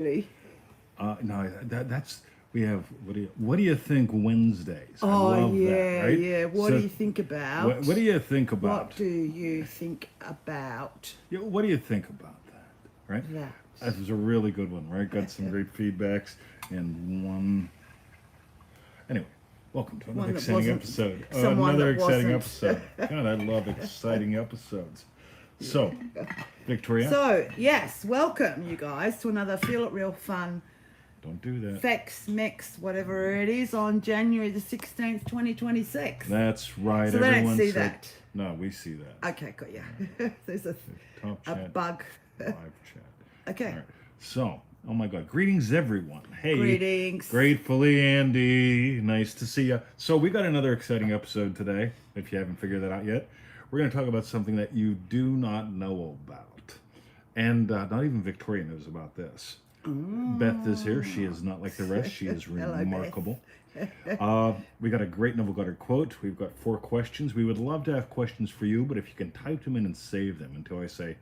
Really? No, that's we have. What do you think Wednesdays? I Oh, love that, yeah, right? yeah. What do So, you think what, about? what do you think What about? do you think about Yeah, what do you think about that? Right? that? That was a really good one, right? Got some great feedbacks and one. Anyway, welcome to another One that exciting wasn't, episode. someone Another that exciting wasn't. episode. God, I love exciting episodes. So, Victoria, So, yes, welcome, you guys, to another Feel It Real Fun don't do that. Fex Mix, whatever it is, on January the 16th, 2026. That's right. So they don't Everyone see said, that. no, we see that. Okay, got you. There's Top a chat, bug. live chat. Okay. All right. So, oh my God, greetings everyone. Hey, Greetings. gratefully Andy, nice to see you. So we got another exciting episode today. If you haven't figured that out yet, we're going to talk about something that you do not know about, and not even Victoria knows about this. Beth is here. She is not like the rest. She is Hello, Beth. remarkable. We got a great Neville Goddard quote. We've got 4 questions. We would love to have questions for you, but if you can type them in and save them until I say,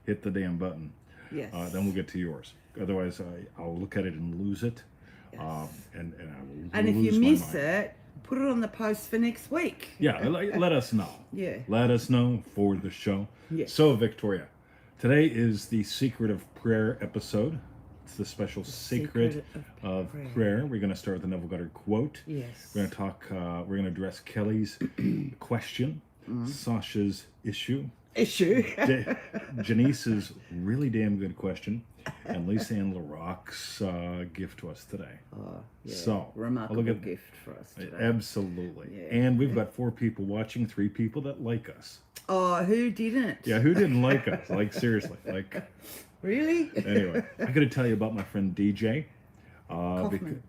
hit the damn button, Yes. then we'll get to yours. Otherwise, I'll look at it and lose it, Yes. and I will And if you lose my miss mind. it, put it on the post for next week. Yeah, let us know. Yeah. Let us know for the show. Yes. So, Victoria, today is the Secret of Prayer episode. It's the special Secret Secret of of Prayer. We're going to start with the Neville Goddard quote. Yes. We're going to talk, we're going to address Kelly's question, Sasha's issue, Issue. Janice's really damn good question, and Lisa Ann LaRock's gift to us today. Oh, yeah. So, remarkable look at- gift for us today. Absolutely. Yeah. And we've got 4 people watching, 3 people that like us. Oh, who didn't? Yeah, who didn't like us? Like, seriously. Like, Really? anyway, I got to tell you about my friend DJ. Kaufman.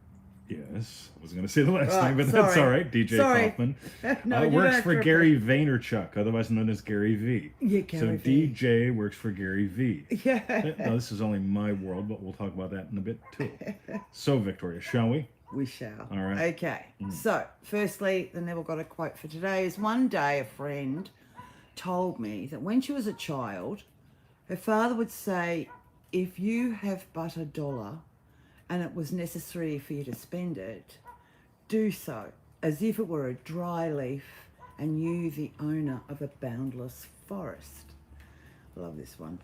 Yes, I was going to say the last Right, name, but that's sorry. all right. DJ Sorry. Kaufman. No, you don't works have for to Gary Vaynerchuk, otherwise known as Gary V. Yeah, So Gary V. DJ works for Gary V. Yeah. Now, this is only my world, but we'll talk about that in a bit too. So, Victoria, shall we? We shall. All right. Okay. So, firstly, the Neville got a quote for today is one day a friend told me that when she was a child, her father would say, if you have but $1 and it was necessary for you to spend it, do so as if it were a dry leaf and you the owner of a boundless forest. Love this one.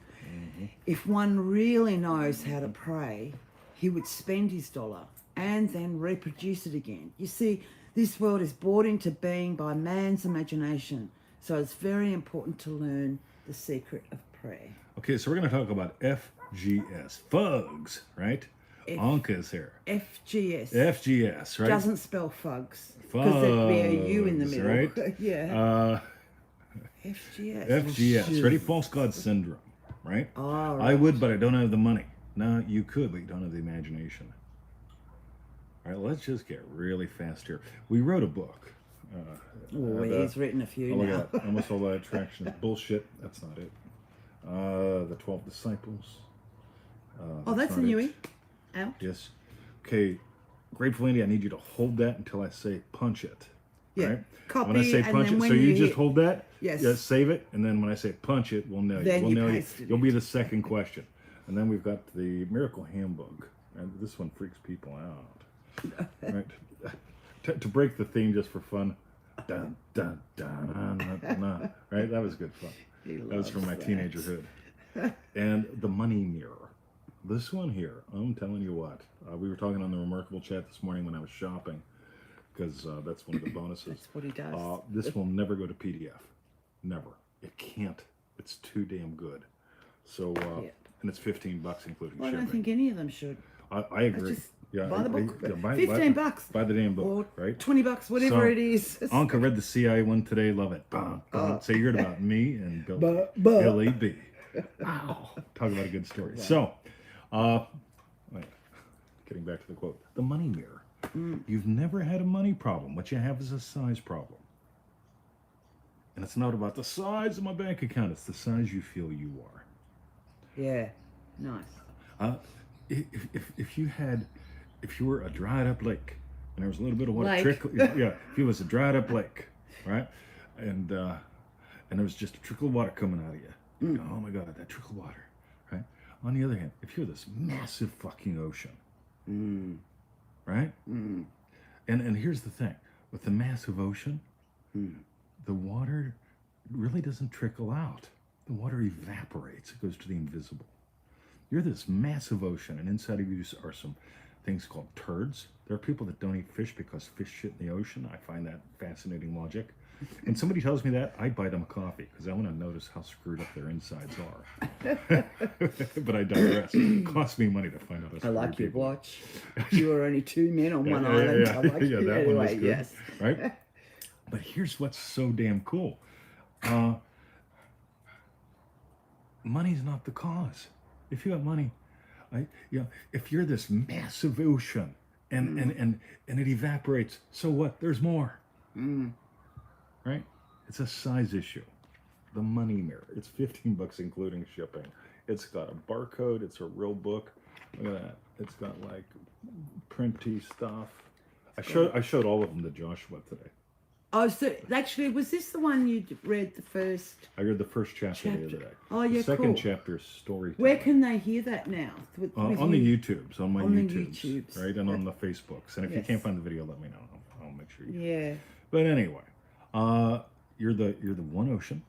If one really knows how to pray, he would spend his dollar and then reproduce it again. You see, this world is brought into being by man's imagination, so it's very important to learn the secret of prayer. Okay, so we're going to talk about FGS, Fugs, right? Anka's here. FGS. FGS, right? Doesn't spell fugs. Because there'd be a U in the Fugs, middle. right? Yeah. FGS. FGS, ready? False God syndrome, right? All I would, but I don't have the money. No, you could, but you don't have the imagination. All right, let's just get really fast here. We wrote a book. Oh, he's written a few Oh, look now. at that. Almost all that attraction is bullshit. That's not it. The 12 Disciples. Oh, that's a not it. newie. Out. Yes. Okay, Grateful Andy, I need you to hold that until I say punch it. Yeah. Right? Copy, when I say and punch then it, when so you you just hit- hold that. Yes. Yeah, save it, and then when I say punch it, we'll know you. Then We'll you know you. pasted You'll it. be the second question, and then we've got the Miracle Handbook, and this one freaks people out. Right? To break the theme just for fun. Dun, dun, dun, dun, dun, dun. Right? That was good fun. He That was from my loves that. teenagerhood. And the money mirror. This one here, I'm telling you what. We were talking on the Remarkable chat this morning when I was shopping, because that's one of the bonuses. That's what he does. This will never go to PDF. Never. It can't. It's too damn good. So, Yep. and it's $15 including Well, I shipping. don't think any of them should. I agree. Just Yeah, buy the book. buy- 15 bucks. Buy the damn Or book, right? $20, whatever So, it is. Anka read the CIA one today. Love it. So you heard about me and Billy B. Wow. Talk about a good story. So, wait, getting back to the quote. The money mirror. You've never had a money problem. What you have is a size problem. And it's not about the size of my bank account. It's the size you feel you are. Yeah. Nice. If you were a dried up lake and there was a little bit of water Lake. trickle, yeah, if it was a dried up lake, right, and there was just a trickle of water coming out of you, you go, oh my God, that trickle of water, right? On the other hand, if you're this massive fucking ocean, right? And here's the thing. With the massive ocean, the water really doesn't trickle out. The water evaporates. It goes to the invisible. You're this massive ocean, and inside of you are some things called turds. There are people that don't eat fish because fish shit in the ocean. I find that fascinating logic. When somebody tells me that, I buy them a coffee because I want to notice how screwed up their insides are. But I digress. It costs me money to find out how I screwed like your people are. watch. You were only two men on one island. I like Yeah, it that one was anyway, good, yes. right? But here's what's so damn cool. Money's not the cause. If you have money, if you're this massive ocean and it evaporates, so what? There's more. Right? It's a size issue. The money mirror. It's $15 including shipping. It's got a barcode. It's a real book. Look at that. It's got like printy stuff. I showed all of them to Joshua today. Oh, so actually, was this the one you read the first? I read the first chapter the other day. Oh, yeah, the second cool. chapter is storytelling. Where can they hear that now? On the YouTubes, on my On the YouTubes, YouTubes. right, and on the Facebooks. And if you Yes. can't find the video, let me know. I'll make sure you. Yeah. But anyway, you're the one ocean.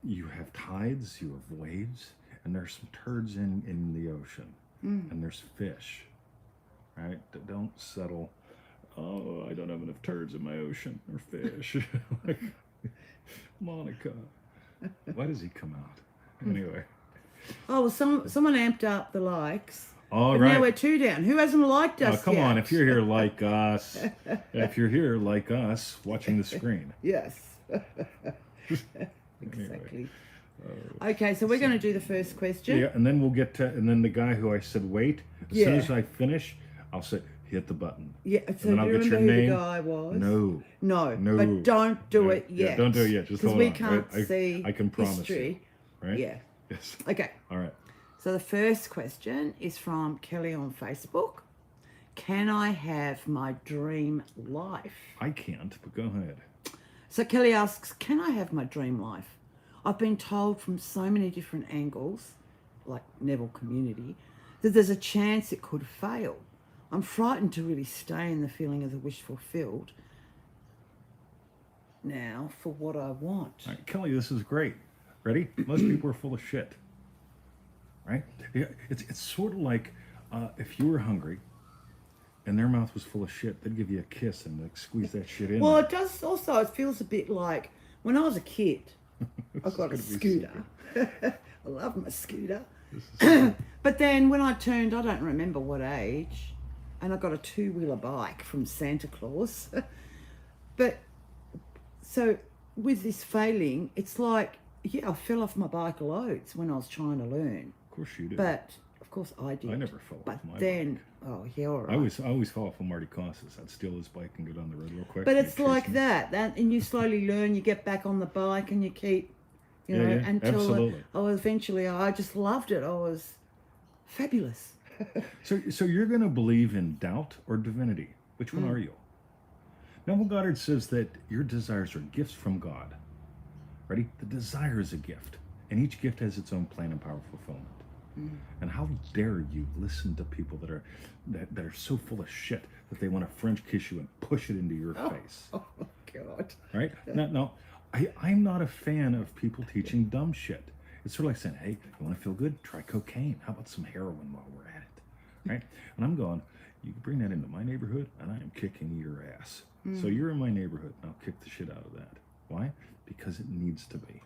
You have tides, you have waves, and there's some turds in the ocean, and there's fish. Right? Don't settle. Oh, I don't have enough turds in my ocean or fish. Like, Monica, why does he come out? Anyway. Oh, well, someone amped up the likes. All But right. now we're 2 down. Who hasn't liked us Come yet? on, if you're here like us, watching the screen. Yes. Exactly. Okay, so we're going to do the first question. Yeah, and then we'll get to, and then the guy who I said wait, as soon Yeah. as I finish, I'll say hit the button. Yeah, so And do then you I'll get remember your who name. the guy was? No. No, No. but don't do Yeah, it yet. yeah, don't do it yet. Just because hold we on, can't right? see I can promise history. you. Right? Yeah. Yes. Okay. All right. So the first question is from Kelly on Facebook. Can I have my dream life? I can't, but go ahead. So Kelly asks, can I have my dream life? I've been told from so many different angles, like Neville Community, that there's a chance it could fail. I'm frightened to really stay in the feeling of the wish fulfilled now for what I want. All right, Kelly, this is great. Ready? Most people are full of shit. Right? Yeah, it's sort of like if you were hungry and their mouth was full of shit, they'd give you a kiss and like squeeze that shit in. Well, there. it does also, it feels a bit like when I was a kid, I got a gonna be scooter. I love my scooter. But then when I turned, I don't remember what age, and I got a 2-wheeler bike from Santa Claus. But so with this failing, it's like, yeah, I fell off my bike loads when I was trying to learn. Of course you did. But of course I did. I never fell But off my then, bike. oh yeah, all right. I always fall off of Marty Costas. I'd steal his bike and get on the road real quick. But and it's he'd chase like me. that, and you slowly learn. You get back on the bike, and you keep, you Yeah, know, yeah, until absolutely. I just loved it. I was fabulous. So you're going to believe in doubt or divinity? Which one are you? Neville Goddard says that your desires are gifts from God. Ready? The desire is a gift, and each gift has its own plan and power of fulfillment. And how dare you listen to people that are so full of shit that they want to French kiss you and push it into your face? Oh God. Right? No, I'm not a fan of people teaching dumb shit. It's sort of like saying, hey, you want to feel good? Try cocaine. How about some heroin while we're at it? Right? And I'm going, you can bring that into my neighborhood, and I am kicking your ass. So you're in my neighborhood, and I'll kick the shit out of that. Why? Because it needs to be.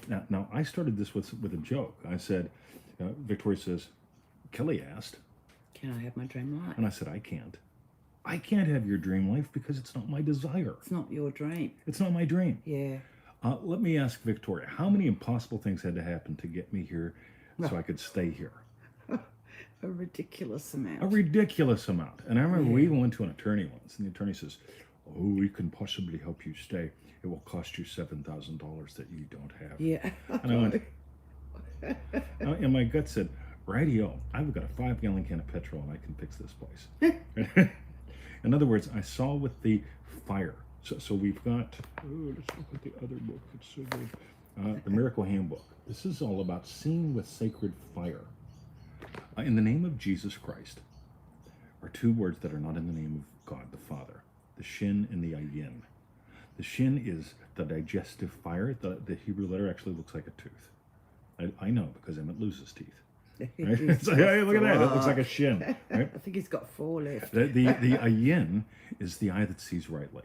Now I started this with a joke. I said, Victoria says, Kelly asked, Can I have my dream life? and I said, I can't. I can't have your dream life because it's not my desire. It's not your dream. It's not my dream. Yeah. Let me ask Victoria, how many impossible things had to happen to get me here so I could stay here? A ridiculous amount. A ridiculous amount. And I remember we even went to an attorney once, and the attorney says, oh, we can possibly help you stay. It will cost you $7,000 that you don't have. Yeah. And I went, and my gut said, rightio, I've got a 5-gallon can of petrol and I can fix this place. In other words, I saw with the fire. So we've got, let's look at the other book. It's so good. the Miracle Handbook. This is all about seeing with sacred fire. In the name of Jesus Christ are two words that are not in the name of God the Father, the Shin and the Ayin. The Shin is the digestive fire. The Hebrew letter actually looks like a tooth. I know because Emmett loses teeth. Right? It's like, hey, look at that. It looks like a shin. Right? I think he's got 4 left. The Ayin is the eye that sees rightly.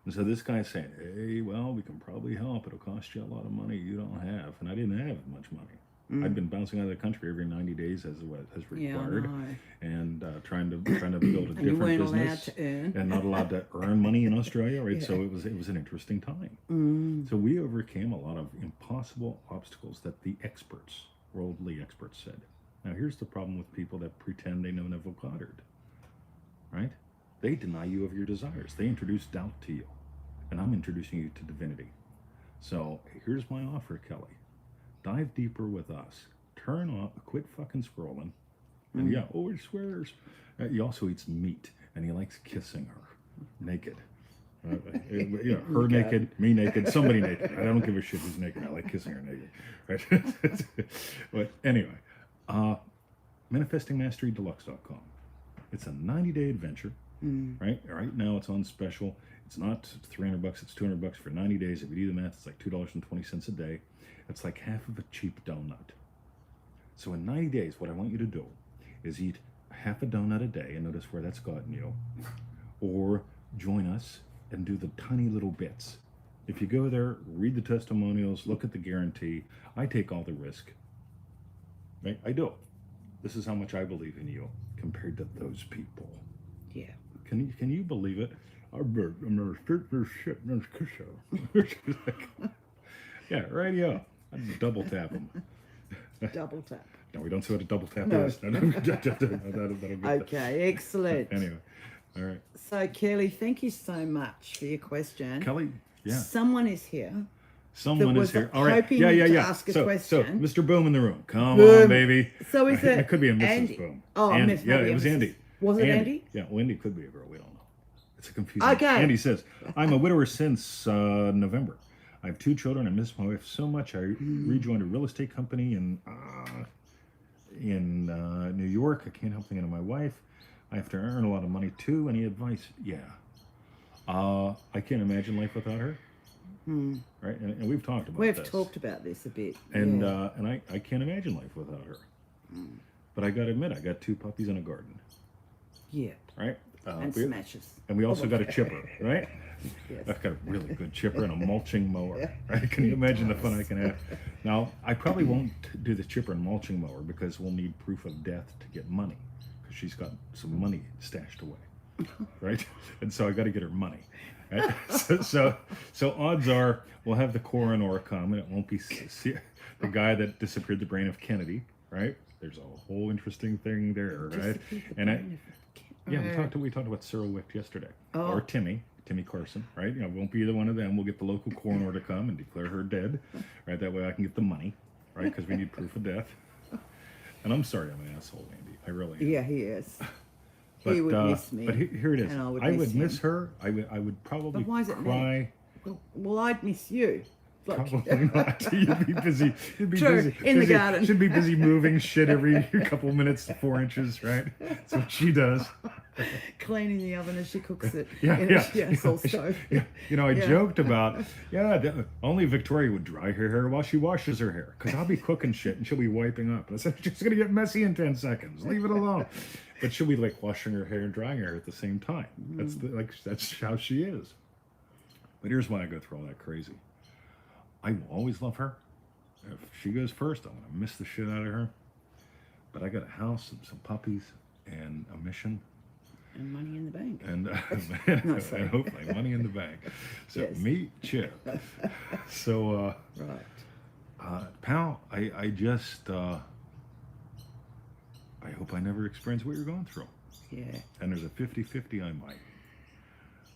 And so this guy's saying, hey, well, we can probably help. It'll cost you a lot of money you don't have. And I didn't have much money. I've been bouncing out of the country every 90 days as required, and trying to build a different you weren't business, allowed to earn. and not allowed to earn money in Australia, right? Yeah. So it was an interesting time. So we overcame a lot of impossible obstacles that the experts, worldly experts, said. Now here's the problem with people that pretend they know Neville Goddard, right? They deny you of your desires. They introduce doubt to you, and I'm introducing you to divinity. So here's my offer, Kelly. Dive deeper with us. Turn off, quit fucking scrolling. And yeah, oh, he swears. He also eats meat, and he likes kissing her naked. Her naked, me naked, somebody naked. I don't give a shit who's naked. I like kissing her naked. Right? But anyway, ManifestingMasteryDeluxe.com. It's a 90-day adventure. Right? Right now it's on special. It's not $300, it's $200 for 90 days. If you do the math, it's like $2.20 a day. It's like half of a cheap donut. So in 90 days, what I want you to do is eat half a donut a day, and notice where that's gotten you, or join us and do the tiny little bits. If you go there, read the testimonials, look at the guarantee, I take all the risk. Right? I do. This is how much I believe in you compared to those people. Yeah. Can you believe it? I'm gonna stick this shit in this kisser. Yeah, radio. I'd double tap them. Double tap. No, we don't say what a double tap No. is. Okay, excellent. Anyway, all right. So, Kelly, thank you so much for your question. Kelly, yeah. Someone is here. Someone was is here. All right. hoping Yeah. to ask a So, question. Mr. Boom in the room. Come Boom. on, baby. So is it It could be a Mrs. Andy? Boom. Oh, Andy. Miss- Yeah, maybe it a was Mrs. Andy. Was it Andy? Yeah, well, Andy could be a girl. We don't know. It's a confusing. Okay. Andy says, I'm a widower since November. I have 2 children. I miss my wife so much. I rejoined a real estate company in New York. I can't help thinking of my wife. I have to earn a lot of money too. Any advice? Yeah. I can't imagine life without her. Right? And we've talked about We've this. talked about this a bit. And yeah. and I can't imagine life without her. But I got to admit, I got 2 puppies and a garden. Yeah. Right? And we- smashes. And we also got a chipper, right? Yes. I've got a really good chipper and a mulching mower, right? Can you imagine the fun I can have? Now, I probably won't do the chipper and mulching mower because we'll need proof of death to get money because she's got some money stashed away, right? And so I got to get her money. Right? So odds are we'll have the coroner come, and it won't be the guy that disappeared the brain of Kennedy, right? There's a whole interesting thing there, right? And we talked about Cyril Wicht yesterday, or Timmy Carson, right? You know, won't be either one of them. We'll get the local coroner to come and declare her dead, right? That way I can get the money, right? Because we need proof of death. And I'm sorry, I'm an asshole, Andy. I really am. Yeah, he is. But, he would miss me. But here it is. and I would him. miss her. I would probably But why is it me? cry. Well, I'd miss you. Like, Probably not. You'd be busy. You'd be True, busy in the garden. She'd be busy moving shit every couple minutes, 4 inches, right? That's what she does. cleaning the oven as she cooks it Yeah, in yeah. a gas stove. Yeah. You know, I Yeah. joked about, only Victoria would dry her hair while she washes her hair. Because I'll be cooking shit and she'll be wiping up. And I said, it's just going to get messy in 10 seconds. Leave it alone. But she'll be like washing her hair and drying her hair at the same time. That's how she is. But here's why I go through all that crazy. I will always love her. If she goes first, I'm going to miss the shit out of her. But I got a house and some puppies and a mission. And money in the bank. And, sorry. and hopefully money in the bank. So Yes. meet Chip. So, Right. pal, I just, I hope I never experience what you're going through. Yeah. And there's a 50-50 I might.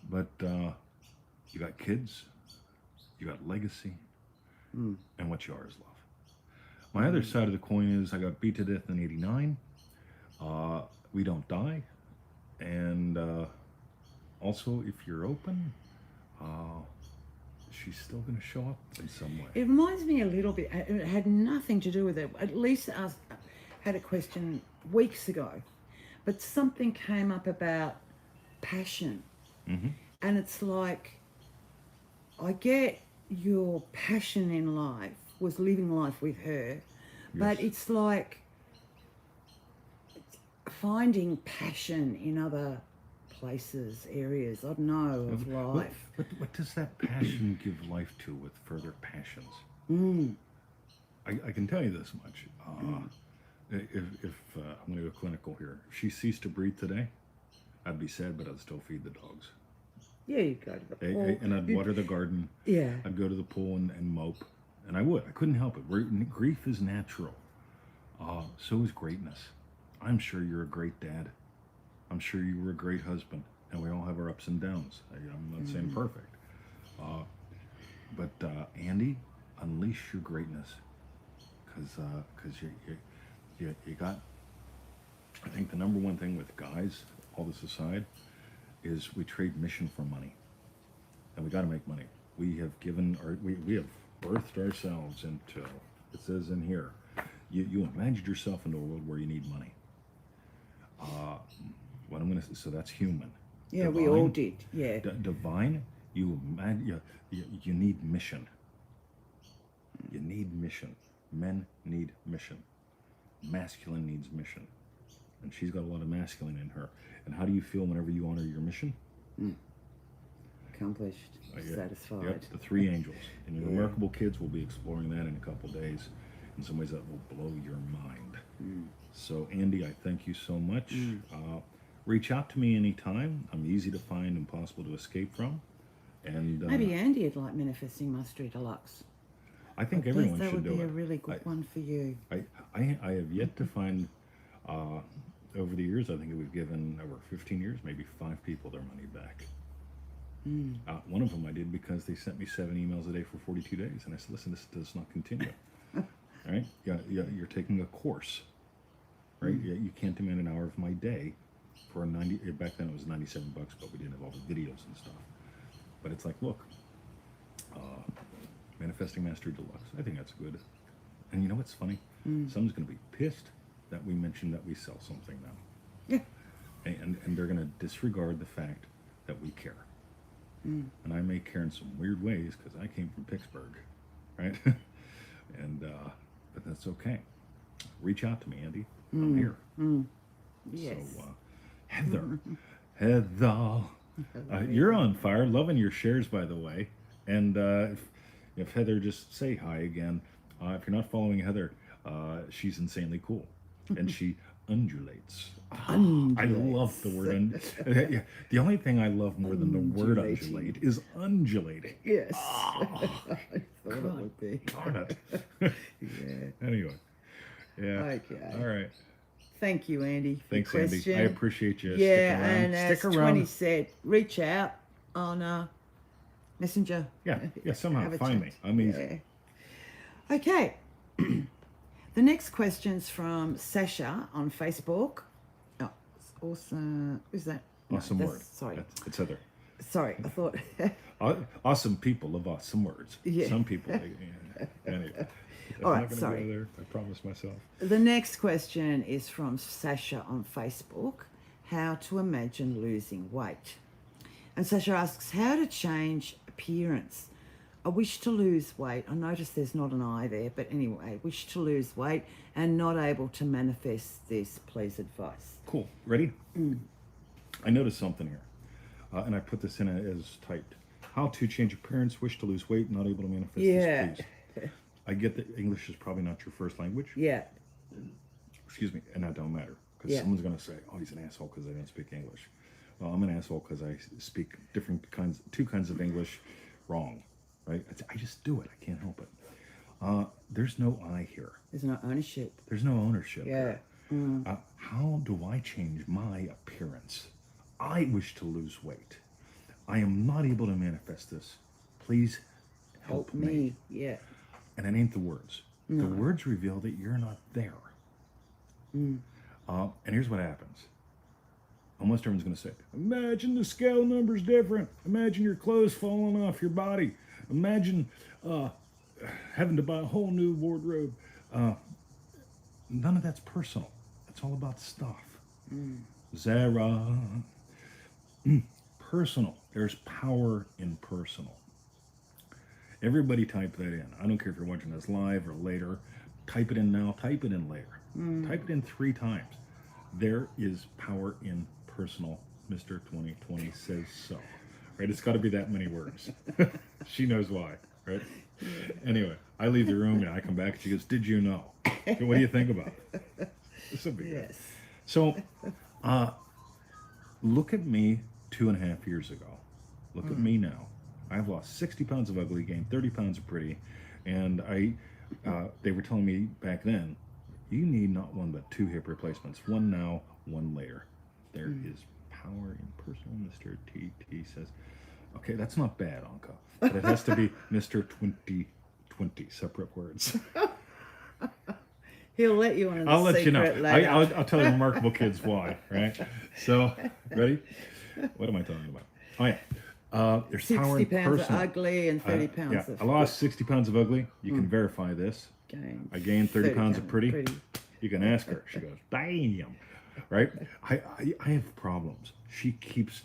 But you got kids, you got legacy, and what's yours, love. My other side of the coin is I got beat to death in '89. We don't die. And also, if you're open, she's still going to show up in some way. It reminds me a little bit. It had nothing to do with it. At least I had a question weeks ago, but something came up about passion, and it's like, I get your passion in life was living life with her, but it's like finding passion in other places, areas, I don't know, of life. What does that passion give life to with further passions? I can tell you this much. If I'm going to go clinical here, if she ceased to breathe today, I'd be sad, but I'd still feed the dogs. Yeah, you go to the pool. And I'd water the garden. Yeah. I'd go to the pool and mope. And I would. I couldn't help it. Grief is natural. So is greatness. I'm sure you're a great dad. I'm sure you were a great husband. And we all have our ups and downs. I'm not saying perfect. But Andy, unleash your greatness. Because you got... I think the number one thing with guys, all this aside, is we trade mission for money. And we got to make money. We have given... We have birthed ourselves into... It says in here, you imagined yourself into a world where you need money. What I'm going to... So that's human. Yeah, Divine, we all did. Yeah. Divine, you need mission. You need mission. Men need mission. Masculine needs mission. And she's got a lot of masculine in her. And how do you feel whenever you honor your mission? Accomplished, satisfied. Yep, the three angels. And your remarkable kids will be exploring that in a couple days. In some ways that will blow your mind. So Andy, I thank you so much. Reach out to me anytime. I'm easy to find, impossible to escape from. And maybe Andy would like Manifesting Mastery Deluxe. I think everyone that should would do be it. a really good one for you. I have yet to find, over the years, I think we've given over 15 years, maybe 5 people their money back. One of them I did because they sent me 7 emails a day for 42 days. And I said, listen, this does not continue. Right? Yeah, you're taking a course. Right? You can't demand an hour of my day for 90, back then it was $97, but we didn't have all the videos and stuff. But it's like, look, Manifesting Mastery Deluxe. I think that's good. And you know what's funny? Someone's going to be pissed that we mentioned that we sell something now. Yeah. And they're going to disregard the fact that we care. And I may care in some weird ways because I came from Pittsburgh, right? And but that's okay. Reach out to me, Andy. I'm here. Yes. So, Heather, you're on fire. Loving your shares, by the way. And if Heather, just say hi again. If you're not following Heather, she's insanely cool, and she undulates. I love the word. The only thing I love more than the word undulate is undulating. Yes. I thought it would be. Darn it. Anyway. Yeah. Okay. All right. Thank you, Andy, for Thanks, your question. Andy. I appreciate you. Yeah, Stick around. and as Stick around. 20 said, reach out on Messenger. Yeah, somehow Have a find chat. me. I'm easy. Yeah. Okay. The next question's from Sasha on Facebook. Oh, it's awesome. Who's that? No, Awesome that's- word. Sorry. It's Heather. Sorry, I thought. Awesome people love awesome words. Yeah. Some people. Anyway. I'm All right, not gonna sorry. Go there. I promise myself. The next question is from Sasha on Facebook. How to imagine losing weight. And Sasha asks, how to change appearance. I wish to lose weight. I noticed there's not an I there, but anyway, wish to lose weight and not able to manifest this. Please advice. Cool. Ready? I noticed something here. And I put this in as typed. How to change appearance, wish to lose weight, not able to manifest this, please. I get that English is probably not your first language. Yeah. Excuse me, and that don't matter. Because someone's going to say, oh, he's an asshole because I don't speak English. Well, I'm an asshole because I speak two kinds of English wrong, right? I just do it. I can't help it. There's no I here. There's no ownership. There's no ownership. Yeah. Here. How do I change my appearance? I wish to lose weight. I am not able to manifest this. Please help me. Yeah. And it ain't the words. No. The words reveal that you're not there. And here's what happens. Almost everyone's going to say, imagine the scale number's different. Imagine your clothes falling off your body. Imagine having to buy a whole new wardrobe. None of that's personal. It's all about stuff. Zara. Personal. There's power in personal. Everybody type that in. I don't care if you're watching this live or later. Type it in now. Type it in later. Type it in 3 times. There is power in personal. Mr. 2020 says so. Right? It's got to be that many words. She knows why. Right? Anyway, I leave the room and I come back and she goes, "Did you know?" So what do you think about it? This will be good. Yes. So, look at me 2.5 years ago. Look at me now. I've lost 60 pounds of ugly, gained 30 pounds of pretty, and they were telling me back then, you need not 1 but 2 hip replacements. 1 now, 1 later. There is power in personal. Mr. TT says, okay, that's not bad, Anka, but it has to be Mr. 2020, separate words. He'll let you on. I'll let you know. Later. I'll tell the remarkable kids why. Right. So, ready? What am I talking about? Oh yeah. There's power 60 in pounds personal. of ugly and 30 pounds Yeah, of I lost 60 pounds of ugly. You can verify this. gain. I gained 30 pounds of pretty. You can ask her. She goes, "Damn." Right? I have problems. She keeps.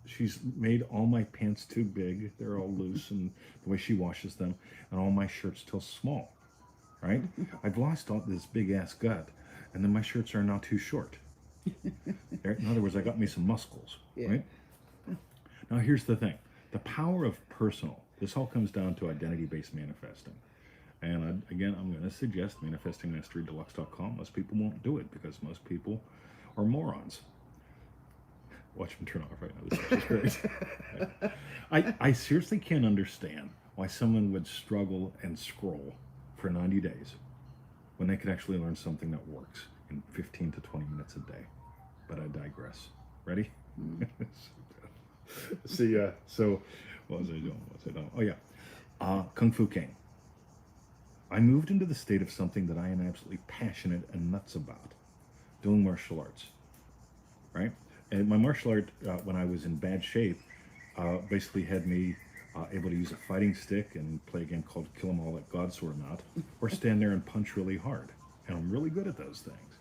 She's made all my pants too big. They're all loose, and the way she washes them, and all my shirts too small. Right? I've lost all this big ass gut, and then my shirts are now too short. In other words, I got me some muscles. Yeah. Right? Now here's the thing: the power of personal. This all comes down to identity-based manifesting. And again, I'm going to suggest manifestingmasterydeluxe.com. Most people won't do it because most people are morons. Watch them turn off right now. This is great. I seriously can't understand why someone would struggle and scroll for 90 days when they could actually learn something that works in 15 to 20 minutes a day. But I digress. Ready? See, so what was I doing? Oh, yeah. Kung Fu King. I moved into the state of something that I am absolutely passionate and nuts about, doing martial arts, right? And my martial art, when I was in bad shape, basically had me able to use a fighting stick and play a game called Kill 'Em All Let God Sort 'Em Out, or stand there and punch really hard. And I'm really good at those things.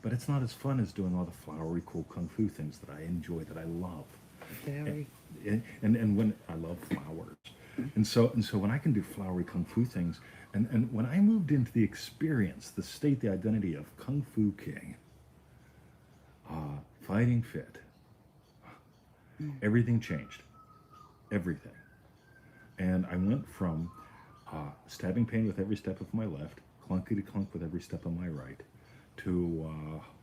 But it's not as fun as doing all the flowery, cool Kung Fu things that I enjoy, that I love. Very. And when I love flowers. And so when I can do flowery Kung Fu things, and when I moved into the experience, the state, the identity of Kung Fu King, fighting fit, everything changed. Everything. And I went from stabbing pain with every step of my left, clunky to clunk with every step of my right, to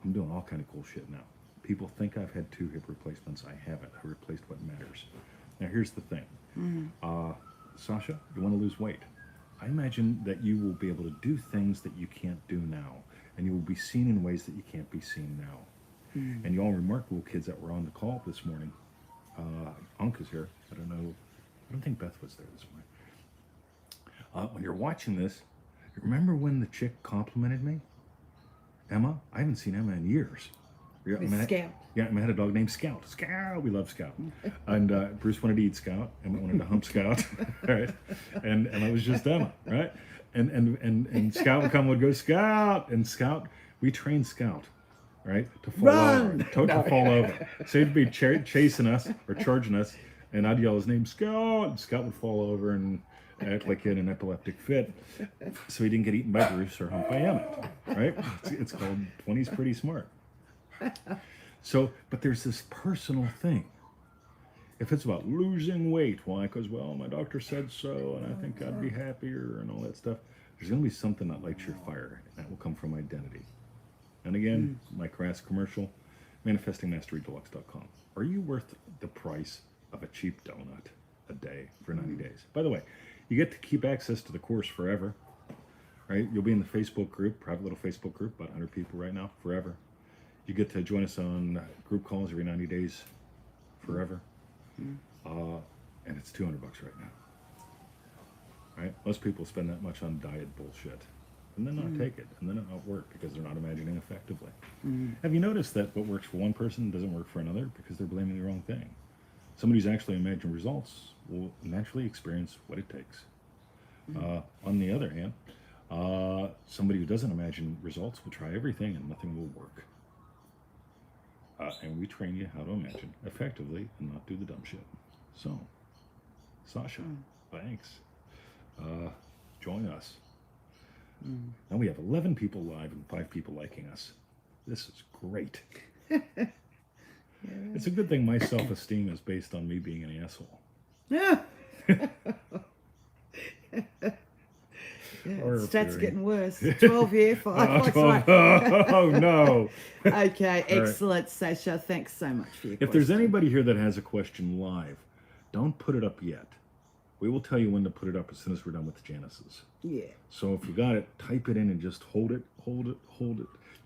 I'm doing all kind of cool shit now. People think I've had 2 hip replacements. I haven't. I replaced what matters. Now here's the thing. Sasha, you want to lose weight. I imagine that you will be able to do things that you can't do now, and you will be seen in ways that you can't be seen now. And you all remarkable kids that were on the call this morning, Anka's here. I don't think Beth was there this morning. When you're watching this, remember when the chick complimented me? Emma? I haven't seen Emma in years. Scout. Yeah, I had a dog named Scout. Scout, we love Scout. And Bruce wanted to eat Scout. Emma wanted to hump Scout, right? And it was just Emma, right? And Scout would go, Scout, and Scout. We trained Scout, right, to fall Run! over, to fall over. So he'd be chasing us or charging us, and I'd yell his name, Scout. And Scout would fall over and act like he had an epileptic fit, so he didn't get eaten by Bruce or humped by Emma, right? It's called 20's Pretty Smart. So, but there's this personal thing. If it's about losing weight, why? Because, well, my doctor said so, and I think I'd be happier, and all that stuff. There's going to be something that lights your fire, and that will come from identity. And again, my crass commercial, manifestingmasterydeluxe.com. Are you worth the price of a cheap donut a day for 90 days? By the way, you get to keep access to the course forever, right? You'll be in the Facebook group, private little Facebook group, about 100 people right now, forever. You get to join us on group calls every 90 days, forever. And it's $200 right now. Right? Most people spend that much on diet bullshit, and then not take it, and then it not work because they're not imagining effectively. Have you noticed that what works for one person doesn't work for another because they're blaming the wrong thing? Somebody who's actually imagined results will naturally experience what it takes. On the other hand, somebody who doesn't imagine results will try everything and nothing will work. And we train you how to imagine effectively and not do the dumb shit. So, Sasha, thanks. Join us. Now we have 11 people live and 5 people liking us. This is great. It's a good thing my self-esteem is based on me being an asshole. Yeah. Stats getting worse. 12 year, 5. 12. Oh no. Okay, excellent, Sasha. Thanks so much for your question. If there's anybody here that has a question live, don't put it up yet. We will tell you when to put it up as soon as we're done with Janice's. Yeah. So if you got it, type it in and just hold it.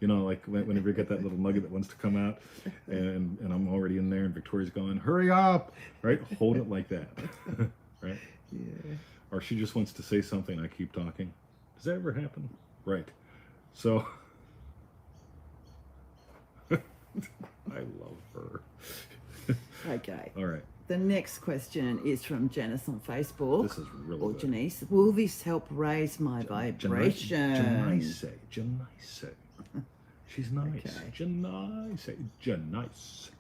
You know, like whenever you get that little nugget that wants to come out, and I'm already in there, and Victoria's going, hurry up, right? Hold it like that, right? Yeah. Or she just wants to say something, I keep talking. Does that ever happen? Right. So, I love her. Okay. All right. The next question is from Janice on Facebook. This is really or good. Janice. Will this help raise my vibration? Janice. She's nice. Okay. Janice. Janice.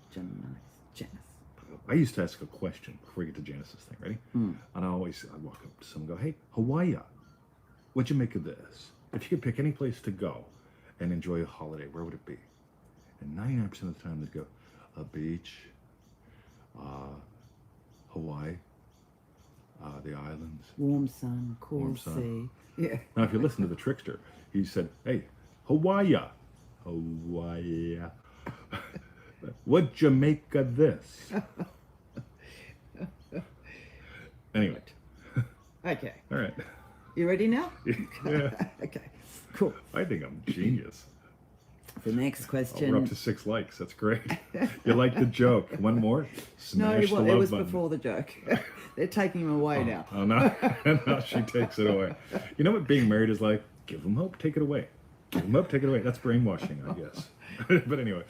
I used to ask a question before we get to Janice's thing. Ready? And I'd walk up to someone and go, hey, Hawaii, what'd you make of this? If you could pick any place to go and enjoy a holiday, where would it be? And 99% of the time they'd go, a beach, Hawaii, the islands. Warm sun, cool Warm sun. sea. Yeah. Now, if you listen to the trickster, he said, hey, Hawaii. What'd you make of this? Anyway. Okay. All right. You ready now? Yeah. Okay. Cool. I think I'm genius. The next question. We're up to 6 likes. That's great. You like the joke. One more? No, Smash the it love was button. before the joke. They're taking him away now. Oh, no. Now she takes it away. You know what being married is like? Give them hope, take it away. Give them hope, take it away. That's brainwashing, I guess. But anyway.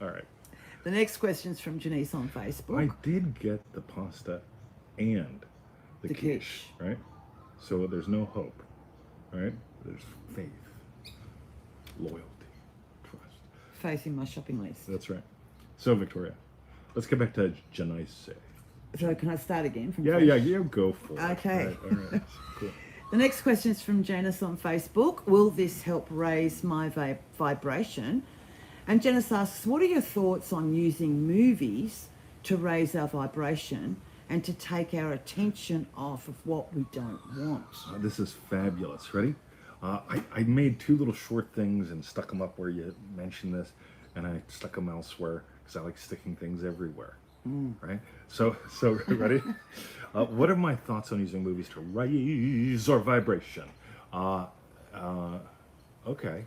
All right. The next question's from Janice on Facebook. I did get the pasta and the quiche, quiche. right? So there's no hope, right? There's faith, loyalty, trust. Facing my shopping list. That's right. So, Victoria, let's get back to Janice. So can I start again? From Yeah, go for it. Okay. All right. Cool. The next question is from Janice on Facebook. Will this help raise my vibration? And Janice asks, what are your thoughts on using movies to raise our vibration and to take our attention off of what we don't want? This is fabulous. Ready? I made 2 little short things and stuck them up where you mentioned this, and I stuck them elsewhere because I like sticking things everywhere. Right? So ready? What are my thoughts on using movies to raise our vibration? Okay.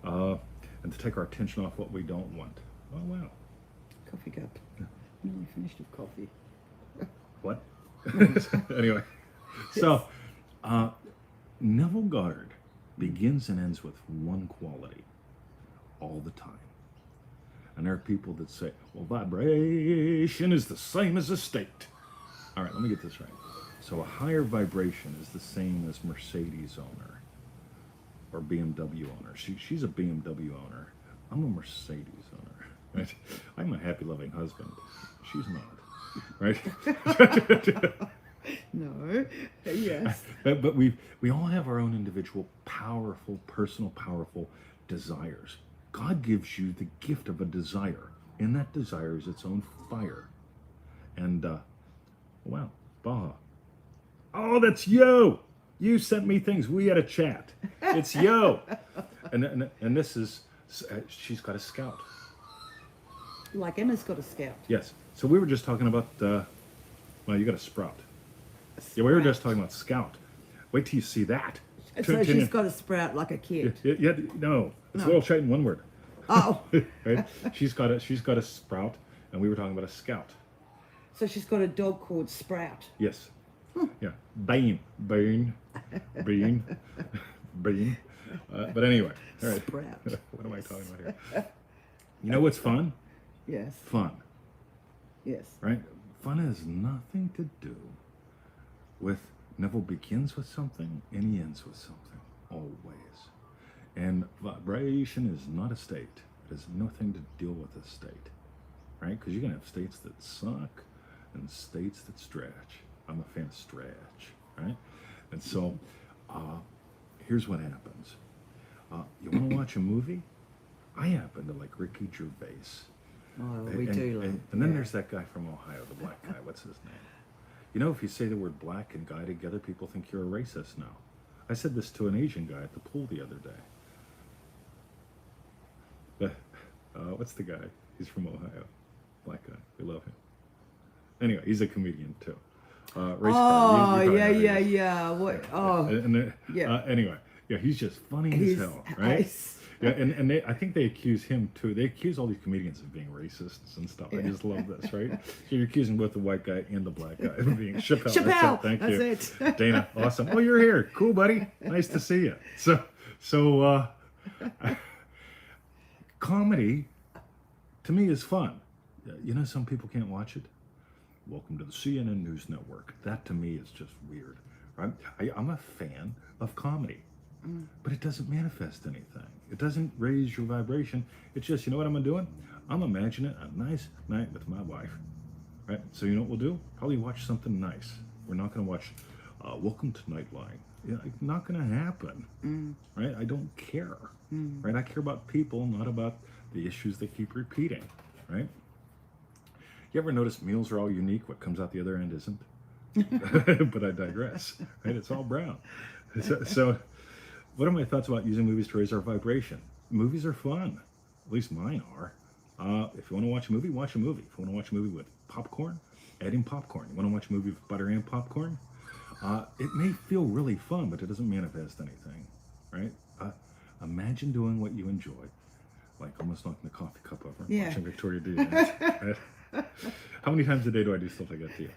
And to take our attention off what we don't want. Oh, wow. Coffee cup. Nearly finished with coffee. What? Anyway. So, Neville Goddard begins and ends with one quality all the time. And there are people that say, well, vibration is the same as a state. All right, let me get this right. So a higher vibration is the same as Mercedes owner or BMW owner. She's a BMW owner. I'm a Mercedes owner. Right? I'm a happy, loving husband. She's not. Right? No. Yes. But we all have our own individual, powerful, personal, powerful desires. God gives you the gift of a desire, and that desire is its own fire. And, wow, Baha. Oh, that's you! You sent me things. We had a chat. It's you! And this is, she's got a scout. Like Emma's got a scout. Yes. So we were just talking about, well, you got a sprout. Yeah, we were just talking about scout. Wait till you see that. So she's got a sprout like a kid. Yeah, no. It's all straight in one word. Oh. Right? She's got a sprout, and we were talking about a scout. So she's got a dog called Sprout. Yes. Yeah. Bean. But anyway. All right. Sprout. What am I talking about here? You know what's fun? Yes. Fun. Yes. right? Fun has nothing to do with Neville begins with something and he ends with something, always. And vibration is not a state. It has nothing to deal with a state, right? Because you're going to have states that suck and states that stretch. I'm a fan of stretch, right? And so here's what happens. You want to watch a movie? I happen to like Ricky Gervais. Oh, we do. And then there's that guy from Ohio, the black guy. What's his name? You know, if you say the word black and guy together, people think you're a racist now. I said this to an Asian guy at the pool the other day. What's the guy? He's from Ohio. Black guy. We love him. Anyway, he's a comedian too. Race car. You yeah. What? Oh, yeah. Anyway, yeah, he's just funny as hell, right? Yeah, and I think they accuse him too. They accuse all these comedians of being racists and stuff. I just love this, right? So you're accusing both the white guy and the black guy of being Chappelle. Chappelle. That's it. Thank you, That's it. Dana. Awesome. Oh, you're here. Cool, buddy. Nice to see you. So, comedy to me is fun. You know, some people can't watch it. Welcome to the CNN News Network. That to me is just weird, right? I'm a fan of comedy. But it doesn't manifest anything. It doesn't raise your vibration. It's just, you know what I'm doing? I'm imagining a nice night with my wife, right? So you know what we'll do? Probably watch something nice. We're not going to watch Welcome to Nightline. Yeah, not going to happen, right? I don't care, right? I care about people, not about the issues they keep repeating, right? You ever notice meals are all unique? What comes out the other end isn't? But I digress, right? It's all brown. So what are my thoughts about using movies to raise our vibration? Movies are fun. At least mine are. If you want to watch a movie, watch a movie. If you want to watch a movie with popcorn, add in popcorn. You want to watch a movie with butter and popcorn? It may feel really fun, but it doesn't manifest anything, right? Imagine doing what you enjoy, like almost knocking the coffee cup over, watching Victoria do that. Right? How many times a day do I do stuff like that to you?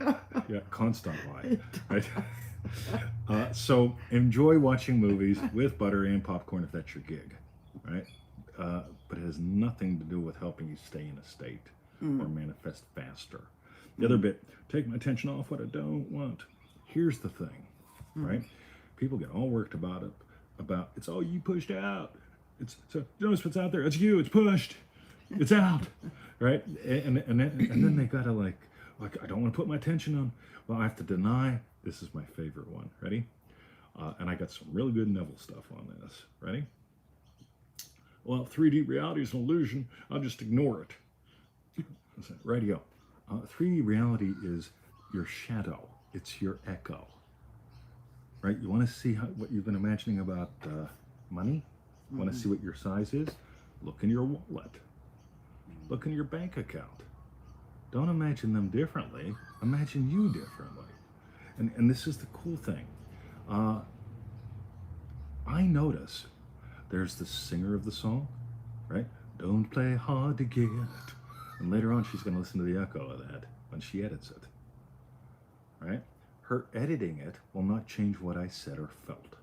Yeah, constantly, right? So enjoy watching movies with butter and popcorn if that's your gig, right? But it has nothing to do with helping you stay in a state or manifest faster. The other bit, take my attention off what I don't want. Here's the thing, right? People get all worked about it, about it's all you pushed out. It's so notice what's out there. It's you. It's pushed. It's out, right? And then they gotta like I don't want to put my attention on. Well, I have to deny. This is my favorite one. Ready? And I got some really good Neville stuff on this. Ready? Well, 3D reality is an illusion. I'll just ignore it. Radio. 3D reality is your shadow. It's your echo. Right? You want to see what you've been imagining about money? You want to see what your size is? Look in your wallet. Look in your bank account. Don't imagine them differently. Imagine you differently. And this is the cool thing. I notice there's the singer of the song, right? Don't play hard to get. And later on, she's going to listen to the echo of that when she edits it, right? Her editing it will not change what I said or felt.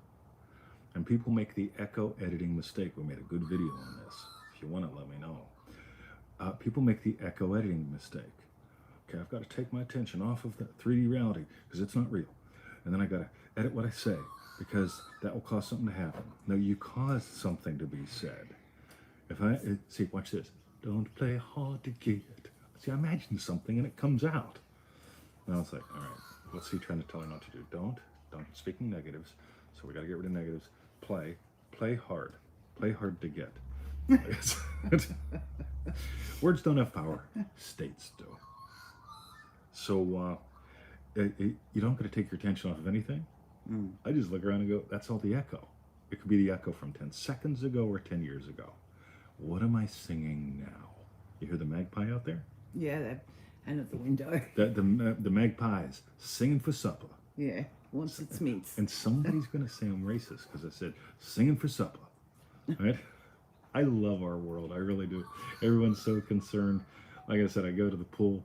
And people make the echo editing mistake. We made a good video on this. If you want to, let me know. People make the echo editing mistake. Okay, I've got to take my attention off of the 3D reality because it's not real. And then I got to edit what I say because that will cause something to happen. No, you caused something to be said. See, watch this. Don't play hard to get. See, I imagine something and it comes out. Now it's like, all right, what's he trying to tell her not to do? Don't. Speaking negatives. So we got to get rid of negatives. Play hard. Play hard to get. Words don't have power. States do. So you don't got to take your attention off of anything. I just look around and go, that's all the echo. It could be the echo from 10 seconds ago or 10 years ago. What am I singing now? You hear the magpie out there? Yeah, and at the window. The magpie's singing for supper. Yeah, wants its meats. And somebody's going to say I'm racist because I said singing for supper. Right? I love our world. I really do. Everyone's so concerned. Like I said, I go to the pool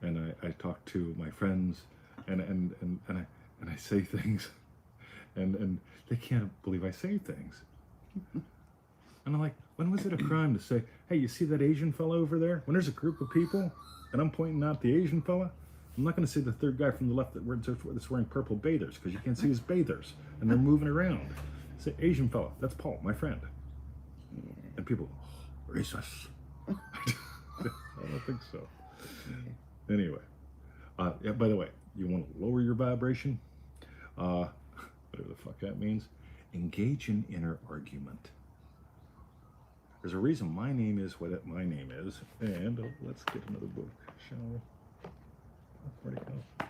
and I talk to my friends and I say things and they can't believe I say things. And I'm like, When was it a crime to say, hey, you see that Asian fella over there? When there's a group of people and I'm pointing out the Asian fella, I'm not going to say the third guy from the left that's wearing purple bathers, because you can't see his bathers and they're moving around. Say, Asian fella, that's Paul, my friend. Yeah. And people go, oh, racist. I don't think so. Anyway, yeah, by the way, you want to lower your vibration? Whatever the fuck that means. Engage in inner argument. There's a reason my name is what my name is. And let's get another book, shall we? Where'd it go?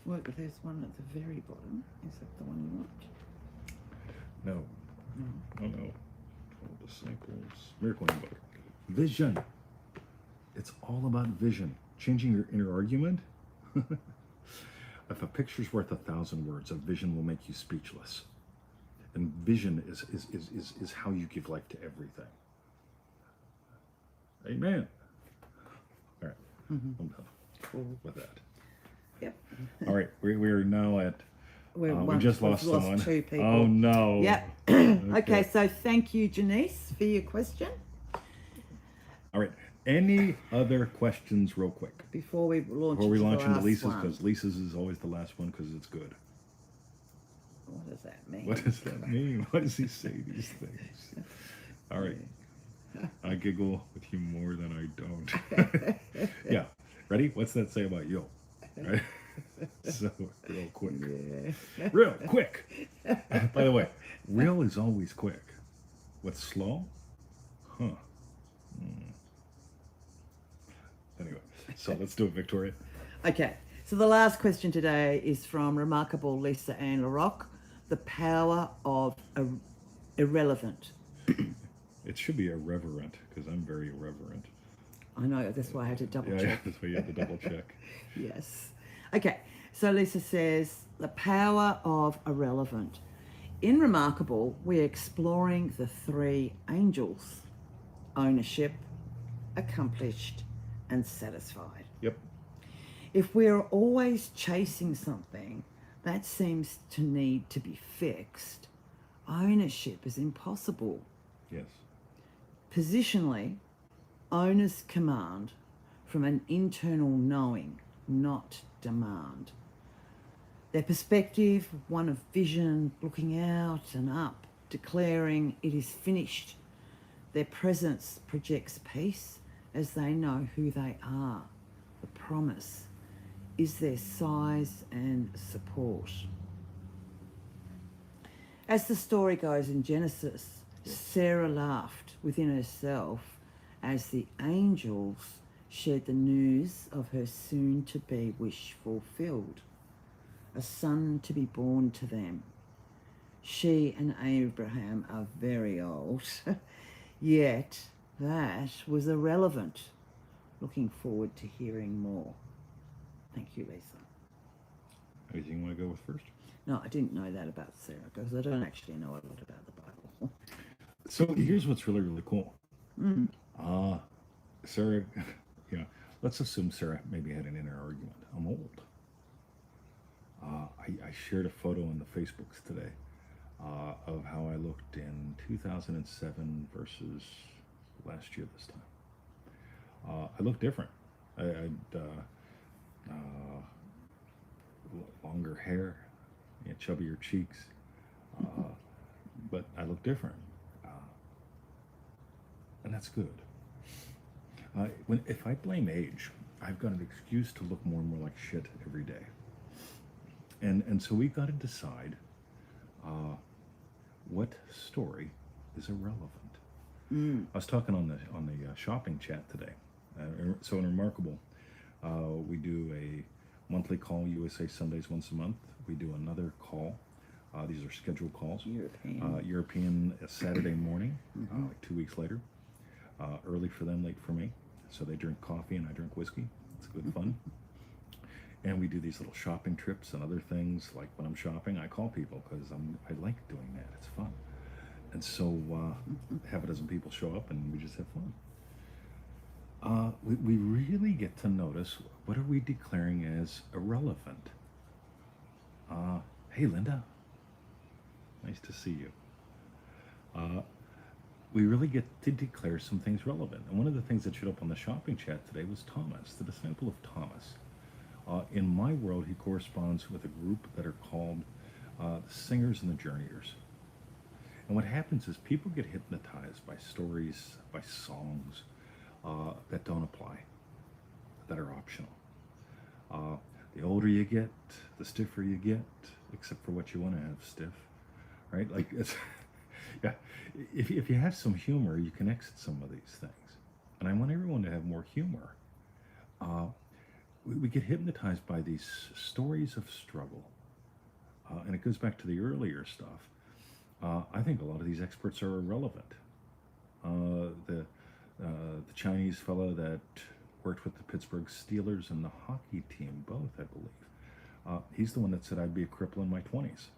Well, there's one at the very bottom. Is that the one you want? No. No. Oh no. 12 Disciples. Miracle in Book. Vision. It's all about vision. Changing your inner argument. If a picture's worth 1,000 words, a vision will make you speechless. And vision is how you give life to everything. Amen. All right. I'm done with that. Yep. All right. We are now at... We just lost someone. 2 people. Oh no. Yep. Okay, so thank you, Janice, for your question. All right. Any other questions, real quick, Before we launch before we into the launch into last Lisa's? one. Because Lisa's is always the last one because it's good. What does that mean? What does that mean? Why does he say these things? All right. I giggle with you more than I don't. Yeah. Ready? What's that say about you? Right? So, real quick. Yeah. Real quick. By the way, real is always quick. What's slow? Huh. Anyway, so let's do it, Victoria. Okay, so the last question today is from remarkable Lisa Ann LaRocque. The power of irrelevant. It should be irreverent, because I'm very irreverent. I know, that's why I had to double Yeah, check. that's why you have to double check. Yes. Okay, so Lisa says, the power of irrelevant. In Remarkable, we're exploring the 3 angels: ownership, accomplished, and satisfied. Yep. If we're always chasing something that seems to need to be fixed, ownership is impossible. Yes. Positionally, owners command from an internal knowing, not demand. Their perspective, one of vision, looking out and up, declaring it is finished. Their presence projects peace as they know who they are. The promise is their size and support. As the story goes in Genesis, Sarah laughed within herself as the angels shared the news of her soon-to-be wish fulfilled, a son to be born to them. She and Abraham are very old, yet that was irrelevant. Looking forward to hearing more. Thank you, Lisa. Anything you want to go with first? No, I didn't know that about Sarah because I don't actually know a lot about the Bible. So here's what's really, really cool. Sarah, yeah, let's assume Sarah maybe had an inner argument. I'm old. I shared a photo on the Facebooks today of how I looked in 2007 versus last year this time. I looked different. I had longer hair, chubbier cheeks, but I look different. And that's good. If I blame age, I've got an excuse to look more and more like shit every day. And so we've got to decide what story is irrelevant. I was talking on the shopping chat today. So in Remarkable, we do a monthly call, USA Sundays once a month. We do another call. These are scheduled calls. European Saturday morning, like 2 weeks later. Early for them, late for me. So they drink coffee and I drink whiskey. It's good fun. And we do these little shopping trips and other things. Like when I'm shopping, I call people because I like doing that. It's fun. And so half a dozen people show up and we just have fun. We really get to notice, what are we declaring as irrelevant? Hey, Linda. Nice to see you. we really get to declare some things relevant. And one of the things that showed up on the shopping chat today was Thomas, the disciple of Thomas. In my world, he corresponds with a group that are called the Singers and the Journeyers. And what happens is people get hypnotized by stories, by songs that don't apply, that are optional. The older you get, the stiffer you get, except for what you want to have stiff, right? Like, it's, yeah. If you have some humor, you can exit some of these things. And I want everyone to have more humor. We get hypnotized by these stories of struggle. And it goes back to the earlier stuff. I think a lot of these experts are irrelevant. The Chinese fellow that worked with the Pittsburgh Steelers and the hockey team, both, I believe. He's the one that said I'd be a cripple in my 20s.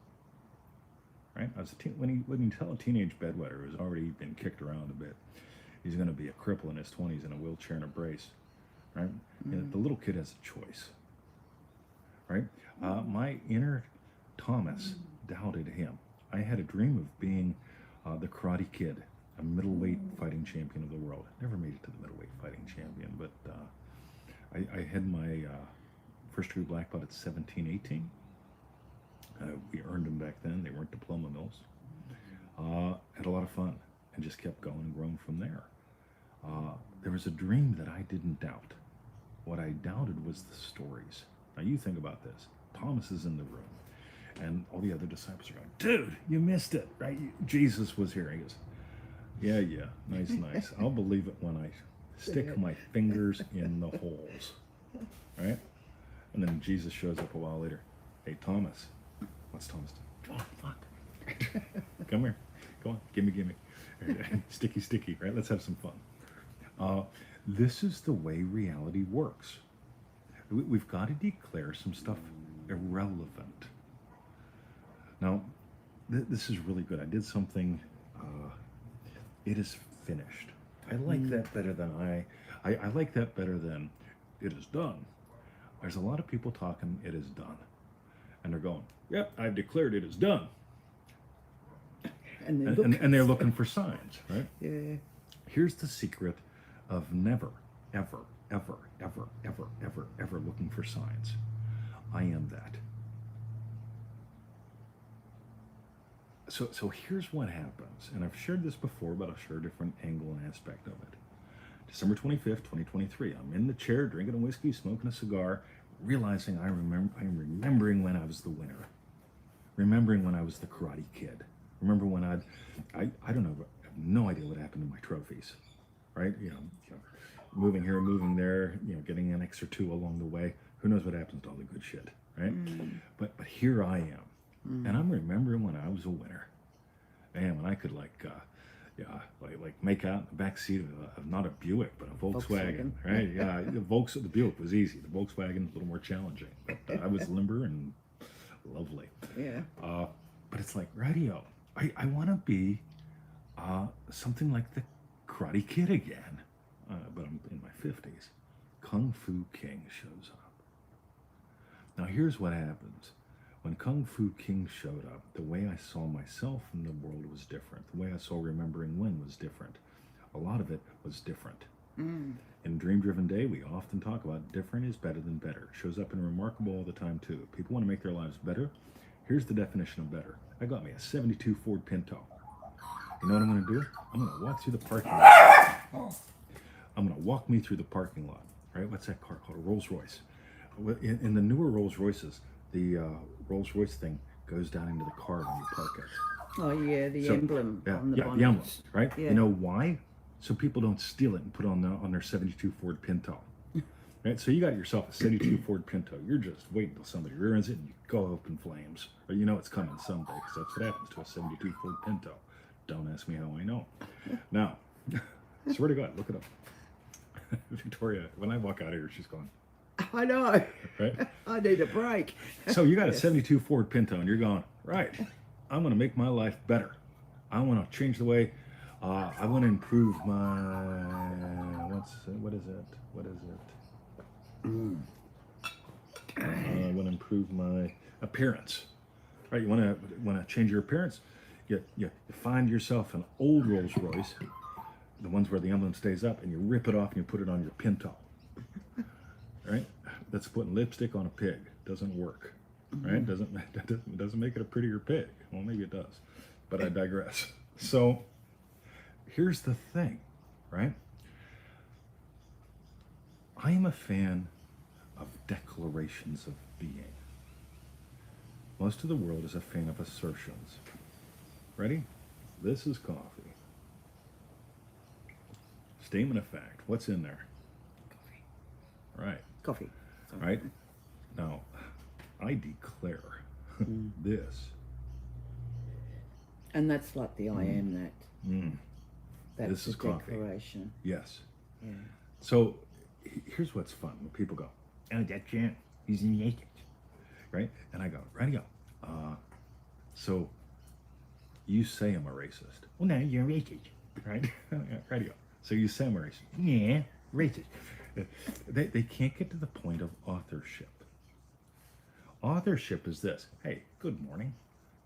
Right? When you tell a teenage bedwetter who's already been kicked around a bit, he's going to be a cripple in his 20s in a wheelchair and a brace. Right? Mm. The little kid has a choice. Right? My inner Thomas doubted him. I had a dream of being the Karate Kid, a middleweight fighting champion of the world. I never made it to the middleweight fighting champion, but I had my first degree black belt at 17, 18. We earned them back then. They weren't diploma mills. Had a lot of fun and just kept going and growing from there. There was a dream that I didn't doubt. What I doubted was the stories. Now you think about this. Thomas is in the room. And all the other disciples are going, dude, you missed it, right? Jesus was here. He goes, yeah, nice. I'll believe it when I stick my fingers in the holes, right? And then Jesus shows up a while later. Hey, Thomas. What's Thomas doing? Oh, fuck. Come here. Go on. Gimme. Sticky, right? Let's have some fun. This is the way reality works. We've got to declare some stuff irrelevant. Now, this is really good. I did something, it is finished. I like that better than I like that better than it is done. There's a lot of people talking, it is done. And they're going, yep, I've declared it is done. And they're looking for signs, right? Yeah. Here's the secret of never, ever looking for signs. I am that. So here's what happens, and I've shared this before, but I'll share a different angle and aspect of it. December 25th, 2023, I'm in the chair drinking a whiskey, smoking a cigar, realizing I'm remembering when I was the winner, remembering when I was the Karate Kid, remember when I don't know, I have no idea what happened to my trophies, right? You know, moving here, moving there, getting an X or two along the way. Who knows what happens to all the good shit, right? But here I am. And I'm remembering when I was a winner. Man, when I could like make out in the back seat of not a Buick, but a Volkswagen. Right? Yeah, the Buick was easy. The Volkswagen a little more challenging. But I was limber and lovely. Yeah. But it's like radio. I want to be something like the Karate Kid again. But I'm in my 50s. Kung Fu King shows up. Now here's what happens. When Kung Fu King showed up, the way I saw myself in the world was different. The way I saw Remembering When was different. A lot of it was different. In Dream Driven Day, we often talk about different is better than better. It shows up in Remarkable all the time too. People want to make their lives better. Here's the definition of better. I got me a 72 Ford Pinto. You know what I'm going to do? I'm going to walk through the parking lot. I'm going to walk me through the parking lot. Right? What's that car called? A Rolls Royce. In the newer Rolls Royces, the Rolls Royce thing goes down into the car when you park it. Oh yeah, the emblem on the bonnet. The emblem, right? Yeah. You know why? So people don't steal it and put it on their 72 Ford Pinto. Right? So you got yourself a 72 Ford Pinto. You're just waiting until somebody rear-ends it and you go up in flames. Or you know it's coming someday because that's what happens to a 72 Ford Pinto. Don't ask me how I know. Now, swear to God, look it up. Victoria, when I walk out here, she's going, I know. Right? I need a break. So you got a 72 Ford Pinto and you're going, right, I'm going to make my life better. I want to change the way, I want to improve my, what is it? I want to improve my appearance. Right, you want to change your appearance? you find yourself an old Rolls Royce, the ones where the emblem stays up, and you rip it off and you put it on your Pinto. Right? That's putting lipstick on a pig. Doesn't work. Right? Doesn't make it a prettier pig. Well, maybe it does, but I digress. So here's the thing, right? I am a fan of declarations of being. Most of the world is a fan of assertions. Ready? This is coffee. Statement of fact. What's in there? Coffee. Right. Coffee. Sorry. Right? Now, I declare this. And that's like the I am that. Mm. That's This is the coffee. declaration. Yes. Yeah. So here's what's fun when people go, oh, that champ, he's naked. Right? And I go, ready up. So you say I'm a racist. Well, no, you're racist. Right? Ready up. So you say I'm a racist. Yeah, racist. They can't get to the point of authorship. Authorship is this. Hey, good morning.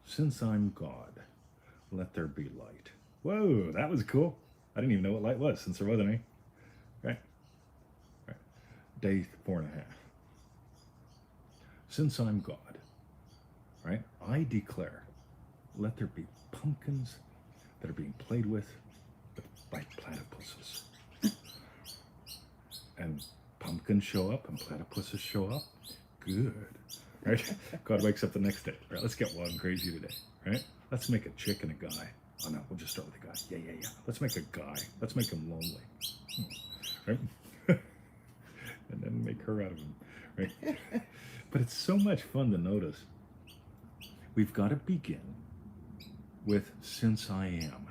Since I'm God, let there be light. Whoa, that was cool. I didn't even know what light was since there wasn't any. Right? Day 4.5. Since I'm God, right, I declare, let there be pumpkins that are being played with by platypuses. And pumpkins show up and platypuses show up. Good. Right? God wakes up the next day. Right, let's get wild and crazy today. Right? Let's make a chick and a guy. Oh no, we'll just start with a guy. Yeah. Let's make a guy. Let's make him lonely. Right? And then make her out of him. Right? But it's so much fun to notice. We've got to begin with since I am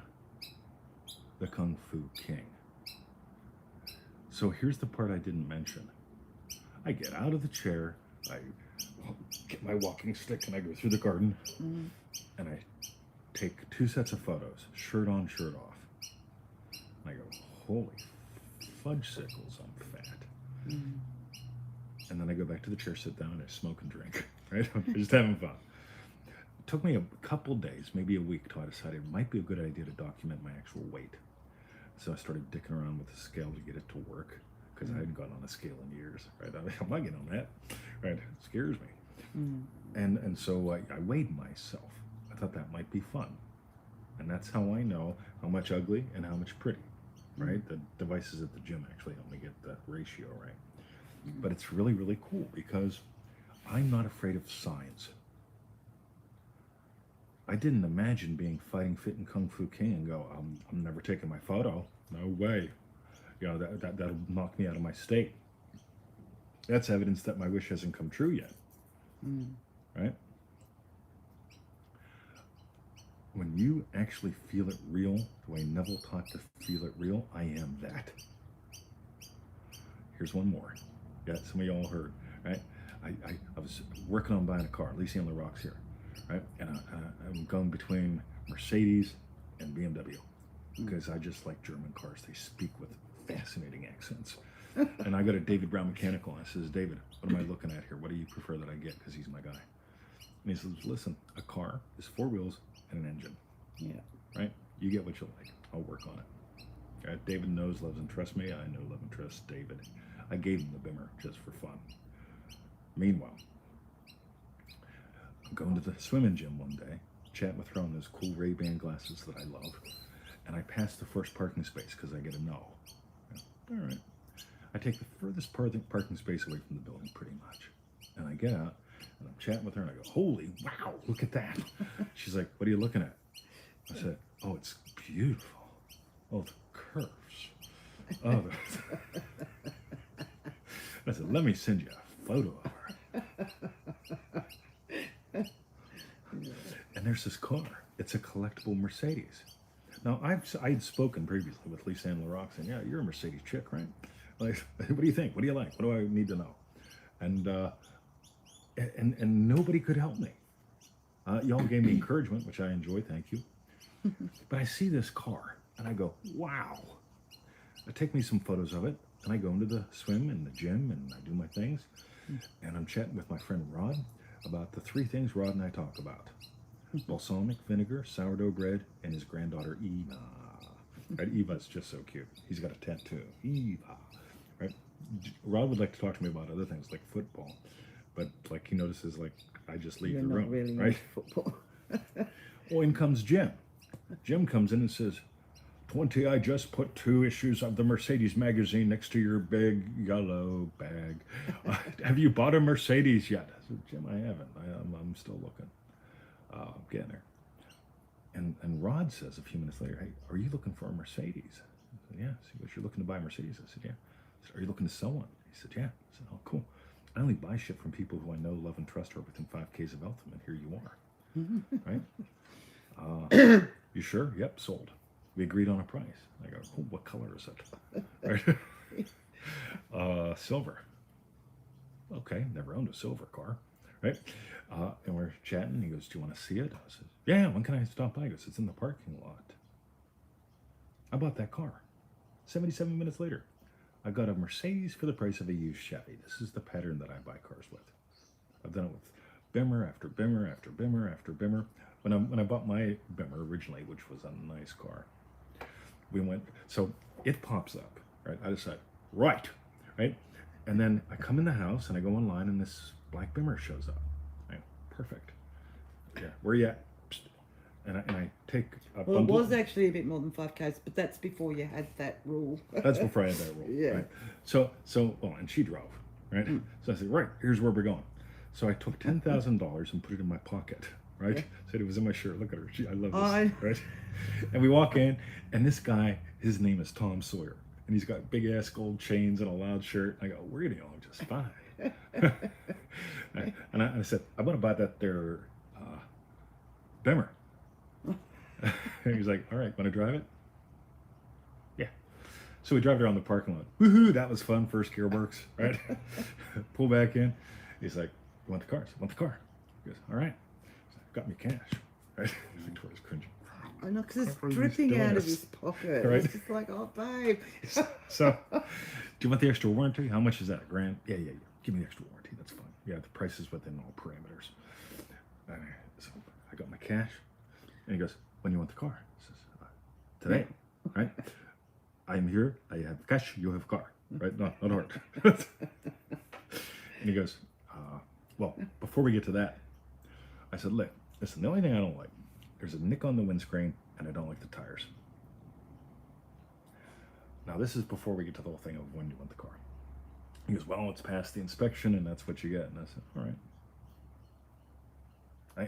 the Kung Fu King. So here's the part I didn't mention. I get out of the chair, I get my walking stick, and I go through the garden, and I take 2 sets of photos, shirt on, shirt off. And I go, holy fudge sickles, I'm fat. And then I go back to the chair, sit down, and I smoke and drink. Right? I'm just having fun. It took me a couple days, maybe a week, till I decided it might be a good idea to document my actual weight. So I started dicking around with the scale to get it to work, because I hadn't gone on a scale in years. Right? I'm not getting on that. Right? It scares me. And so I weighed myself. I thought that might be fun. And that's how I know how much ugly and how much pretty. Right? The devices at the gym actually help me get the ratio right. But it's really, really cool because I'm not afraid of signs. I didn't imagine being Fighting Fit and Kung Fu King and go, I'm never taking my photo. No way. You know, that'll knock me out of my state. That's evidence that my wish hasn't come true yet. Right? When you actually feel it real, the way Neville taught to feel it real, I am that. Here's one more. Yeah, some of y'all heard, right? I was working on buying a car, Lisi on the Rocks here, right? And I'm going between Mercedes and BMW because I just like German cars. They speak with fascinating accents. And I go to David Brown Mechanical and I says, David, what am I looking at here? What do you prefer that I get? Because he's my guy. And he says, listen, a car is 4 wheels and an engine. Yeah. Right? You get what you like. I'll work on it. Okay? David knows, loves, and trusts me. I know, love, and trust David. I gave him the Bimmer just for fun. Meanwhile, I'm going to the swimming gym one day, chatting with her on those cool Ray-Ban glasses that I love, and I pass the first parking space because I get a no. All right. I take the furthest parking space away from the building pretty much. And I get out, and I'm chatting with her, and I go, holy, wow, look at that. She's like, what are you looking at? I said, oh, it's beautiful. Oh, the curves. Oh, I said, let me send you a photo of her. And there's this car. It's a collectible Mercedes. Now, I'd spoken previously with Lisa Ann LaRock saying, yeah, you're a Mercedes chick, right? Like, what do you think? What do you like? What do I need to know? And nobody could help me. Y'all gave me encouragement, which I enjoy, thank you. But I see this car, and I go, wow. I take me some photos of it, and I go into the swim and the gym, and I do my things. And I'm chatting with my friend Rod about the 3 things Rod and I talk about. balsamic vinegar, sourdough bread, and his granddaughter Eva. Right, Eva's just so cute. He's got a tattoo. Eva. Right. Rod would like to talk to me about other things like football, but like he notices like I just leave You're the not room. really Right. into football. Oh, in comes Jim. Jim comes in and says, 20, I just put 2 issues of the Mercedes magazine next to your big yellow bag. Have you bought a Mercedes yet? I said, Jim, I haven't. I'm still looking. I'm getting there. And Rod says a few minutes later, hey, are you looking for a Mercedes? I said, yeah. So he goes, you're looking to buy a Mercedes? I said, yeah. I said, are you looking to sell one? He said, yeah. I said, oh, cool. I only buy shit from people who I know, love, and trust are within 5 Ks of Eltham, and here you are. Right? You sure? Yep, sold. We agreed on a price. I go, oh, what color is it? Right? Silver. Okay, never owned a silver car. Right? And we're chatting. He goes, do you want to see it? I said, yeah, when can I stop by? He goes, it's in the parking lot. I bought that car. 77 minutes later, I got a Mercedes for the price of a used Chevy. This is the pattern that I buy cars with. I've done it with Bimmer after Bimmer after Bimmer after Bimmer. When I bought my Bimmer originally, which was a nice car, we went, so it pops up, right? I decide, right? And then I come in the house and I go online and this black Bimmer shows up. Right? Perfect. Yeah, where you at? Psst. And I take a Well, it bundle. was actually a bit more than 5Ks, but that's before you had that rule. That's before I had that rule. Yeah. Right? So, and she drove, right? So I said, right, here's where we're going. So I took $10,000 and put it in my pocket, right? Said it was in my shirt. Look at her. I love this, right? And we walk in, and this guy, his name is Tom Sawyer, and he's got big ass gold chains and a loud shirt. I go, we're getting along just fine. and I said, I want to buy that there Bimmer. And he's like, all right, want to drive it? Yeah. So we drive around the parking lot. Woohoo, that was fun. First gear works, right? Pull back in. He's like, you want the car? I said, want the car? He goes, all right. Got me cash, right? Victoria's cringing. I know, because it's What are you dripping doing? out of his pocket. Right. It's just like, oh, babe. So, do you want the extra warranty? How much is that? $1,000? Yeah. Give me the extra warranty. That's fine. Yeah, the price is within all parameters. So I got my cash, and he goes, when you want the car? I says, today, right? I'm here. I have cash. You have car, right? Not hard. And he goes, well, before we get to that, I said, listen, the only thing I don't like, there's a nick on the windscreen, and I don't like the tires. Now, this is before we get to the whole thing of when you want the car. He goes, well, it's past the inspection, and that's what you get. And I said, all right.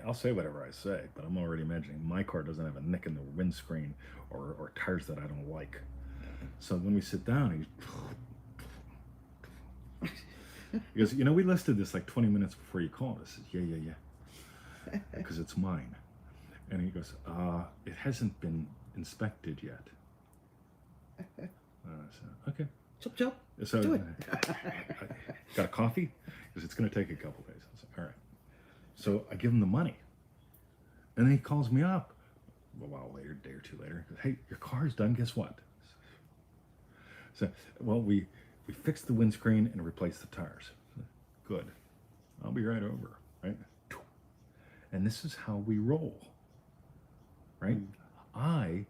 I'll say whatever I say, but I'm already imagining my car doesn't have a nick in the windscreen or tires that I don't like. So when we sit down, he goes, we listed this like 20 minutes before you called. I said, yeah. Because it's mine. And he goes, it hasn't been inspected yet. I said, okay. Chop. So Do it. got a coffee? Because it's going to take a couple days. I said, all right. So I give him the money. And then he calls me up a while later, a day or two later. He goes, hey, your car's done. Guess what? So, well, we fixed the windscreen and replaced the tires. Good. I'll be right over, right? And this is how we roll, right? I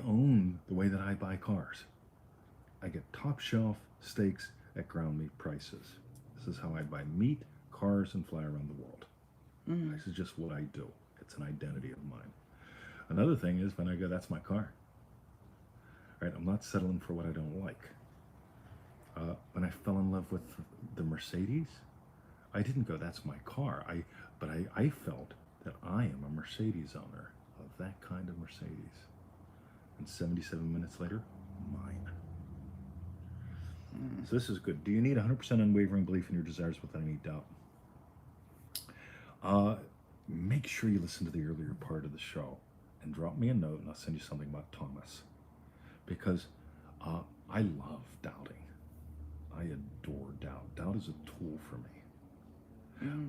own the way that I buy cars. I get top shelf steaks at ground meat prices. This is how I buy meat, cars, and fly around the world. This is just what I do. It's an identity of mine. Another thing is when I go, that's my car. Right? I'm not settling for what I don't like. When I fell in love with the Mercedes, I didn't go, that's my car. But I felt that I am a Mercedes owner of that kind of Mercedes. And 77 minutes later, mine. So this is good. Do you need 100% unwavering belief in your desires without any doubt? Make sure you listen to the earlier part of the show and drop me a note and I'll send you something about Thomas. Because I love doubting. I adore doubt. Doubt is a tool for me.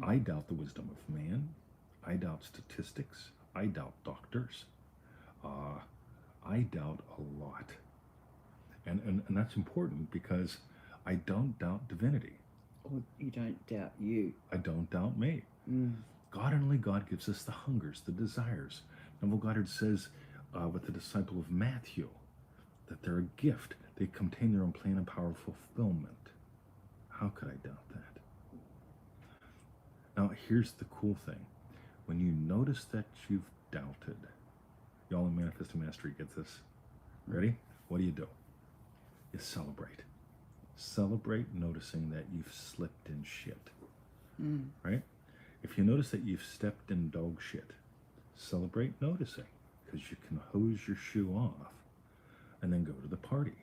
I doubt the wisdom of man. I doubt statistics. I doubt doctors. I doubt a lot. And that's important because I don't doubt divinity. Or you don't doubt you. I don't doubt me. God and only God gives us the hungers, the desires. Neville Goddard says with the disciple of Matthew that they're a gift. They contain their own plan and power of fulfillment. How could I doubt that? Now, here's the cool thing. When you notice that you've doubted, y'all in Manifesting Mastery get this. Ready? What do? You celebrate. Celebrate noticing that you've slipped in shit. Right? If you notice that you've stepped in dog shit, celebrate noticing, because you can hose your shoe off and then go to the party.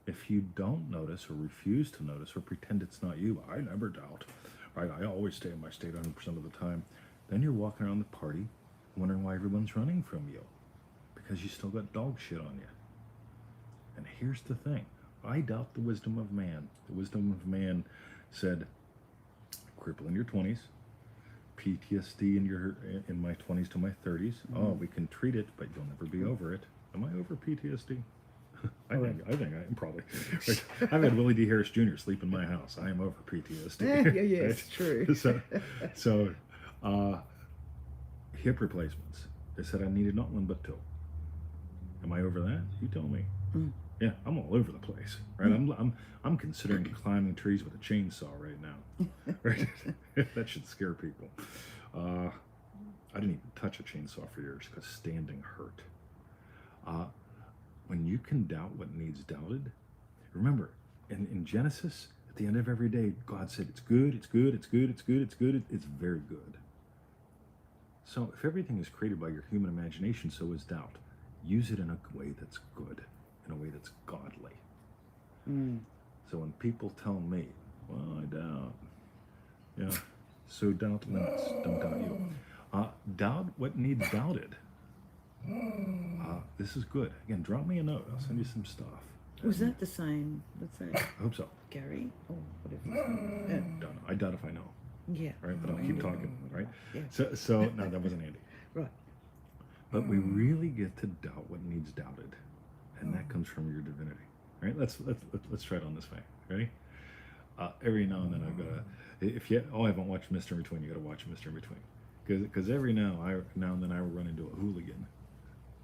If you don't notice or refuse to notice or pretend it's not you, I never doubt, right? I always stay in my state 100% of the time. Then you're walking around the party wondering why everyone's running from you, because you still got dog shit on you. And here's the thing. I doubt the wisdom of man. The wisdom of man said, cripple in your 20s, PTSD in my 20s to my 30s. Oh, we can treat it, but you'll never be over it. Am I over PTSD? I think I am probably. Right. I've had Willie D. Harris Jr. sleep in my house. I am over PTSD. Yeah, right? it's true. So hip replacements. They said I needed not one but two. Am I over that? You tell me. Yeah, I'm all over the place, right? I'm considering climbing trees with a chainsaw right now. Right? That should scare people. I didn't even touch a chainsaw for years because standing hurt. When you can doubt what needs doubted, remember, in Genesis, at the end of every day, God said, it's good, it's good, it's good, it's good, it's good, it's very good. So if everything is created by your human imagination, so is doubt. Use it in a way that's good, in a way that's godly. So when people tell me, well, I doubt, yeah, so doubt limits, don't doubt you. Doubt what needs doubted. This is good. Again, drop me a note. I'll send you some stuff. Was that the same? What's that? I hope so. Gary? Or whatever. Don't know. I doubt if I know. Yeah. Right? But I'll keep talking. Right? Yeah. So no, that wasn't Andy. Right. But we really get to doubt what needs doubted, and that comes from your divinity. Right? Let's try it on this way. Ready? Every now and then I've got to. If you haven't watched Mr. In Between, you got to watch Mr. In Between, because every now and then I will run into a hooligan.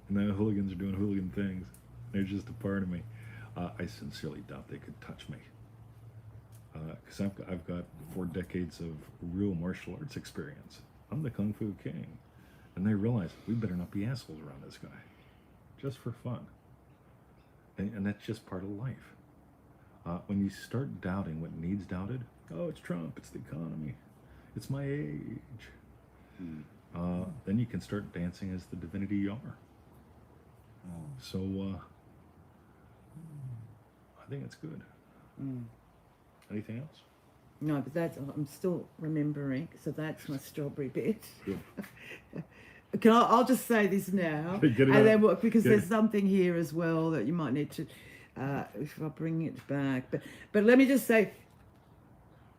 And then the hooligans are doing hooligan things. They're just a part of me. I sincerely doubt they could touch me. Because I've got 4 decades of real martial arts experience. I'm the Kung Fu King. And they realize we better not be assholes around this guy. Just for fun. And that's just part of life. When you start doubting what needs doubted, oh, it's Trump, it's the economy, it's my age. Then you can start dancing as the divinity you are. So I think it's good. Anything else? No, but that's, I'm still remembering. So that's my strawberry bit. I'll just say this now, and then because there's something here as well that you might need to, if I bring it back. But let me just say,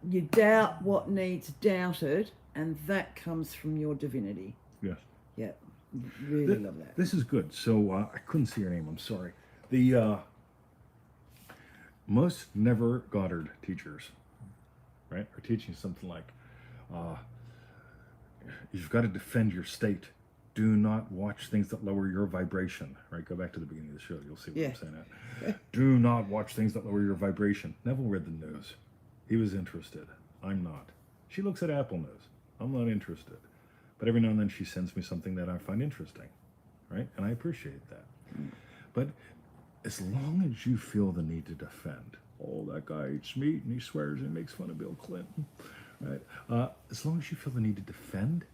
you doubt what needs doubted, and that comes from your divinity. Yes. Yeah. Really love that. This is good. So I couldn't see your name. I'm sorry. The most Neville Goddard teachers, right, are teaching something like, you've got to defend your state. Do not watch things that lower your vibration. Right? Go back to the beginning of the show. You'll see what I'm saying. Do not watch things that lower your vibration. Neville read the news. He was interested. I'm not. She looks at Apple News. I'm not interested. But every now and then she sends me something that I find interesting, right? And I appreciate that. But as long as you feel the need to defend, oh, that guy eats meat and he swears and makes fun of Bill Clinton, right? As long as you feel the need to defend,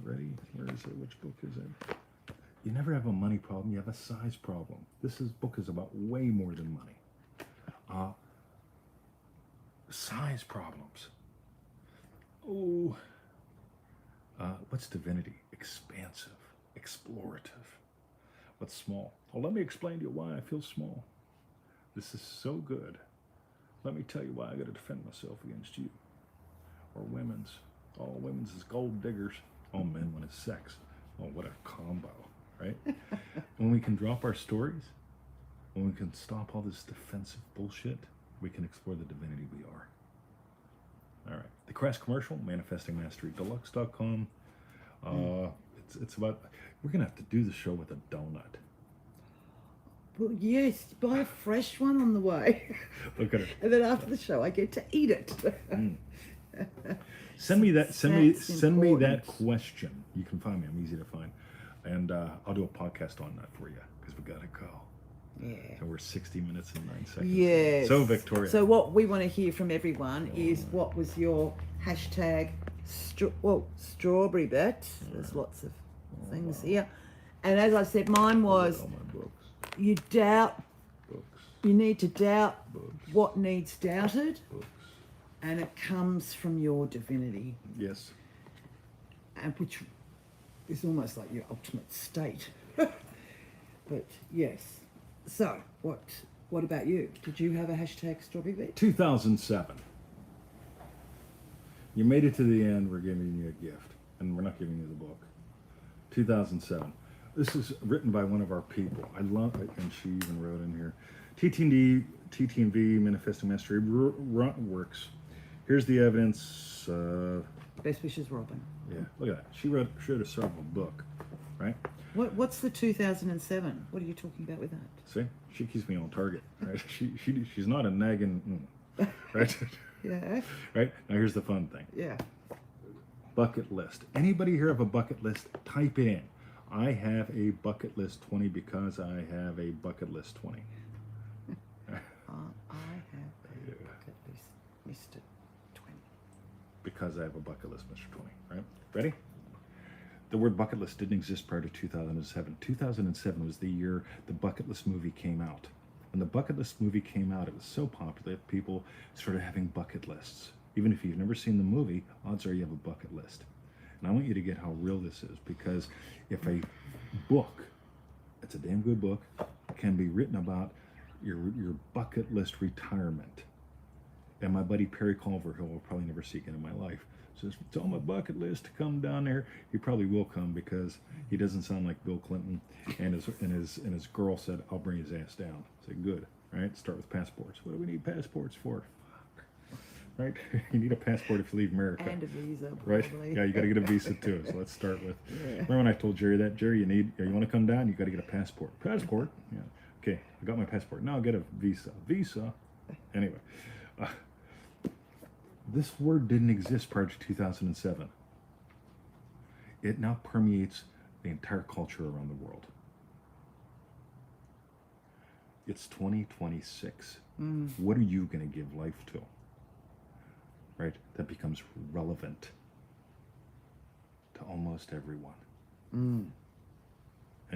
ready? Where is it? Which book is it? You never have a money problem. You have a size problem. This book is about way more than money. Size problems. Oh. What's divinity? Expansive, explorative. What's small? Well, let me explain to you why I feel small. This is so good. Let me tell you why I got to defend myself against you. Or women's. All women's is gold diggers. All men when it's sex. Oh, what a combo, right? When we can drop our stories, when we can stop all this defensive bullshit, we can explore the divinity we are. All right. The Crass Commercial, ManifestingMasteryDeluxe.com. It's about, we're going to have to do the show with a donut. Well, yes, buy a fresh one on the way. Look at it. And then after the show, I get to eat it. Send me that. Send me important. that question. You can find me. I'm easy to find, and I'll do a podcast on that for you because we gotta go. Yeah. And we're 60 minutes and 9 seconds. Yes. So Victoria. So what we want to hear from everyone is what was your hashtag strawberry bet. There's lots of things here, and as I said, mine was All my books. you doubt. Books. You need to doubt Books. what needs doubted. Books. And it comes from your divinity, Yes. and which is almost like your ultimate state. But yes. So what about you? Did you have a hashtag strawberry bet? 2007. You made it to the end. We're giving you a gift, and we're not giving you the book. 2007. This is written by one of our people. I love it, and she even wrote in here. TTNV, Manifesting Mastery works. Here's the evidence. Best wishes, Robin. Yeah, look at that. She wrote a several book, right? What's the 2007? What are you talking about with that? See, she keeps me on target. Right? She's not a nagging, right? Yeah. Right. Now here's the fun thing. Yeah. Bucket list. Anybody here have a bucket list? Type it in. I have a bucket list 20 because I have a bucket list 20. I have a bucket list, Mr. 20. Because I have a bucket list, Mr. 20. Right? Ready? The word bucket list didn't exist prior to 2007. 2007 was the year the Bucket List movie came out. When the Bucket List movie came out, it was so popular that people started having bucket lists. Even if you've never seen the movie, odds are you have a bucket list. And I want you to get how real this is, because if a book, it's a damn good book, can be written about your bucket list retirement. And my buddy Perry Culver, who I'll probably never see again in my life, says, it's on my bucket list to come down there. He probably will come because he doesn't sound like Bill Clinton. And his girl said, I'll bring his ass down. I said, good, right? Start with passports. What do we need passports for? Fuck. Right? You need a passport if you leave America. And a visa, Right? probably. Yeah, you got to get a visa too. So let's start with. Yeah. Remember when I told Jerry that? Jerry, you want to come down? You got to get a passport. Passport? Yeah. Okay, I got my passport. Now I'll get a visa. Visa. Anyway. This word didn't exist prior to 2007. It now permeates the entire culture around the world. It's 2026. What are you going to give life to? Right? That becomes relevant to almost everyone. And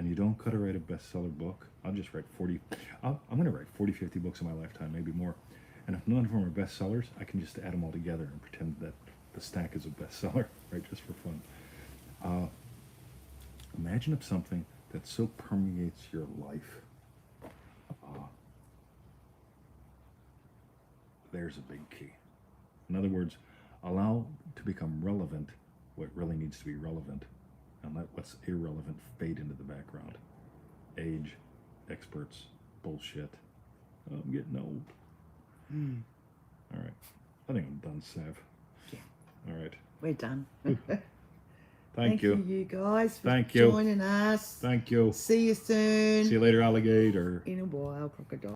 you don't got to write a bestseller book. I'll just write 40. I'm going to write 40, 50 books in my lifetime, maybe more. And if none of them are bestsellers, I can just add them all together and pretend that the stack is a bestseller, right? Just for fun. Imagine if something that so permeates your life. There's a big key. In other words, allow to become relevant what really needs to be relevant, and let what's irrelevant fade into the background. Age, experts, bullshit. Oh, I'm getting old. All right. I think I'm done, Sav. Yeah. All right. We're done. Thank you. you guys, for Thank you. joining us. Thank you. See you soon. See you later, alligator. In a while, crocodile.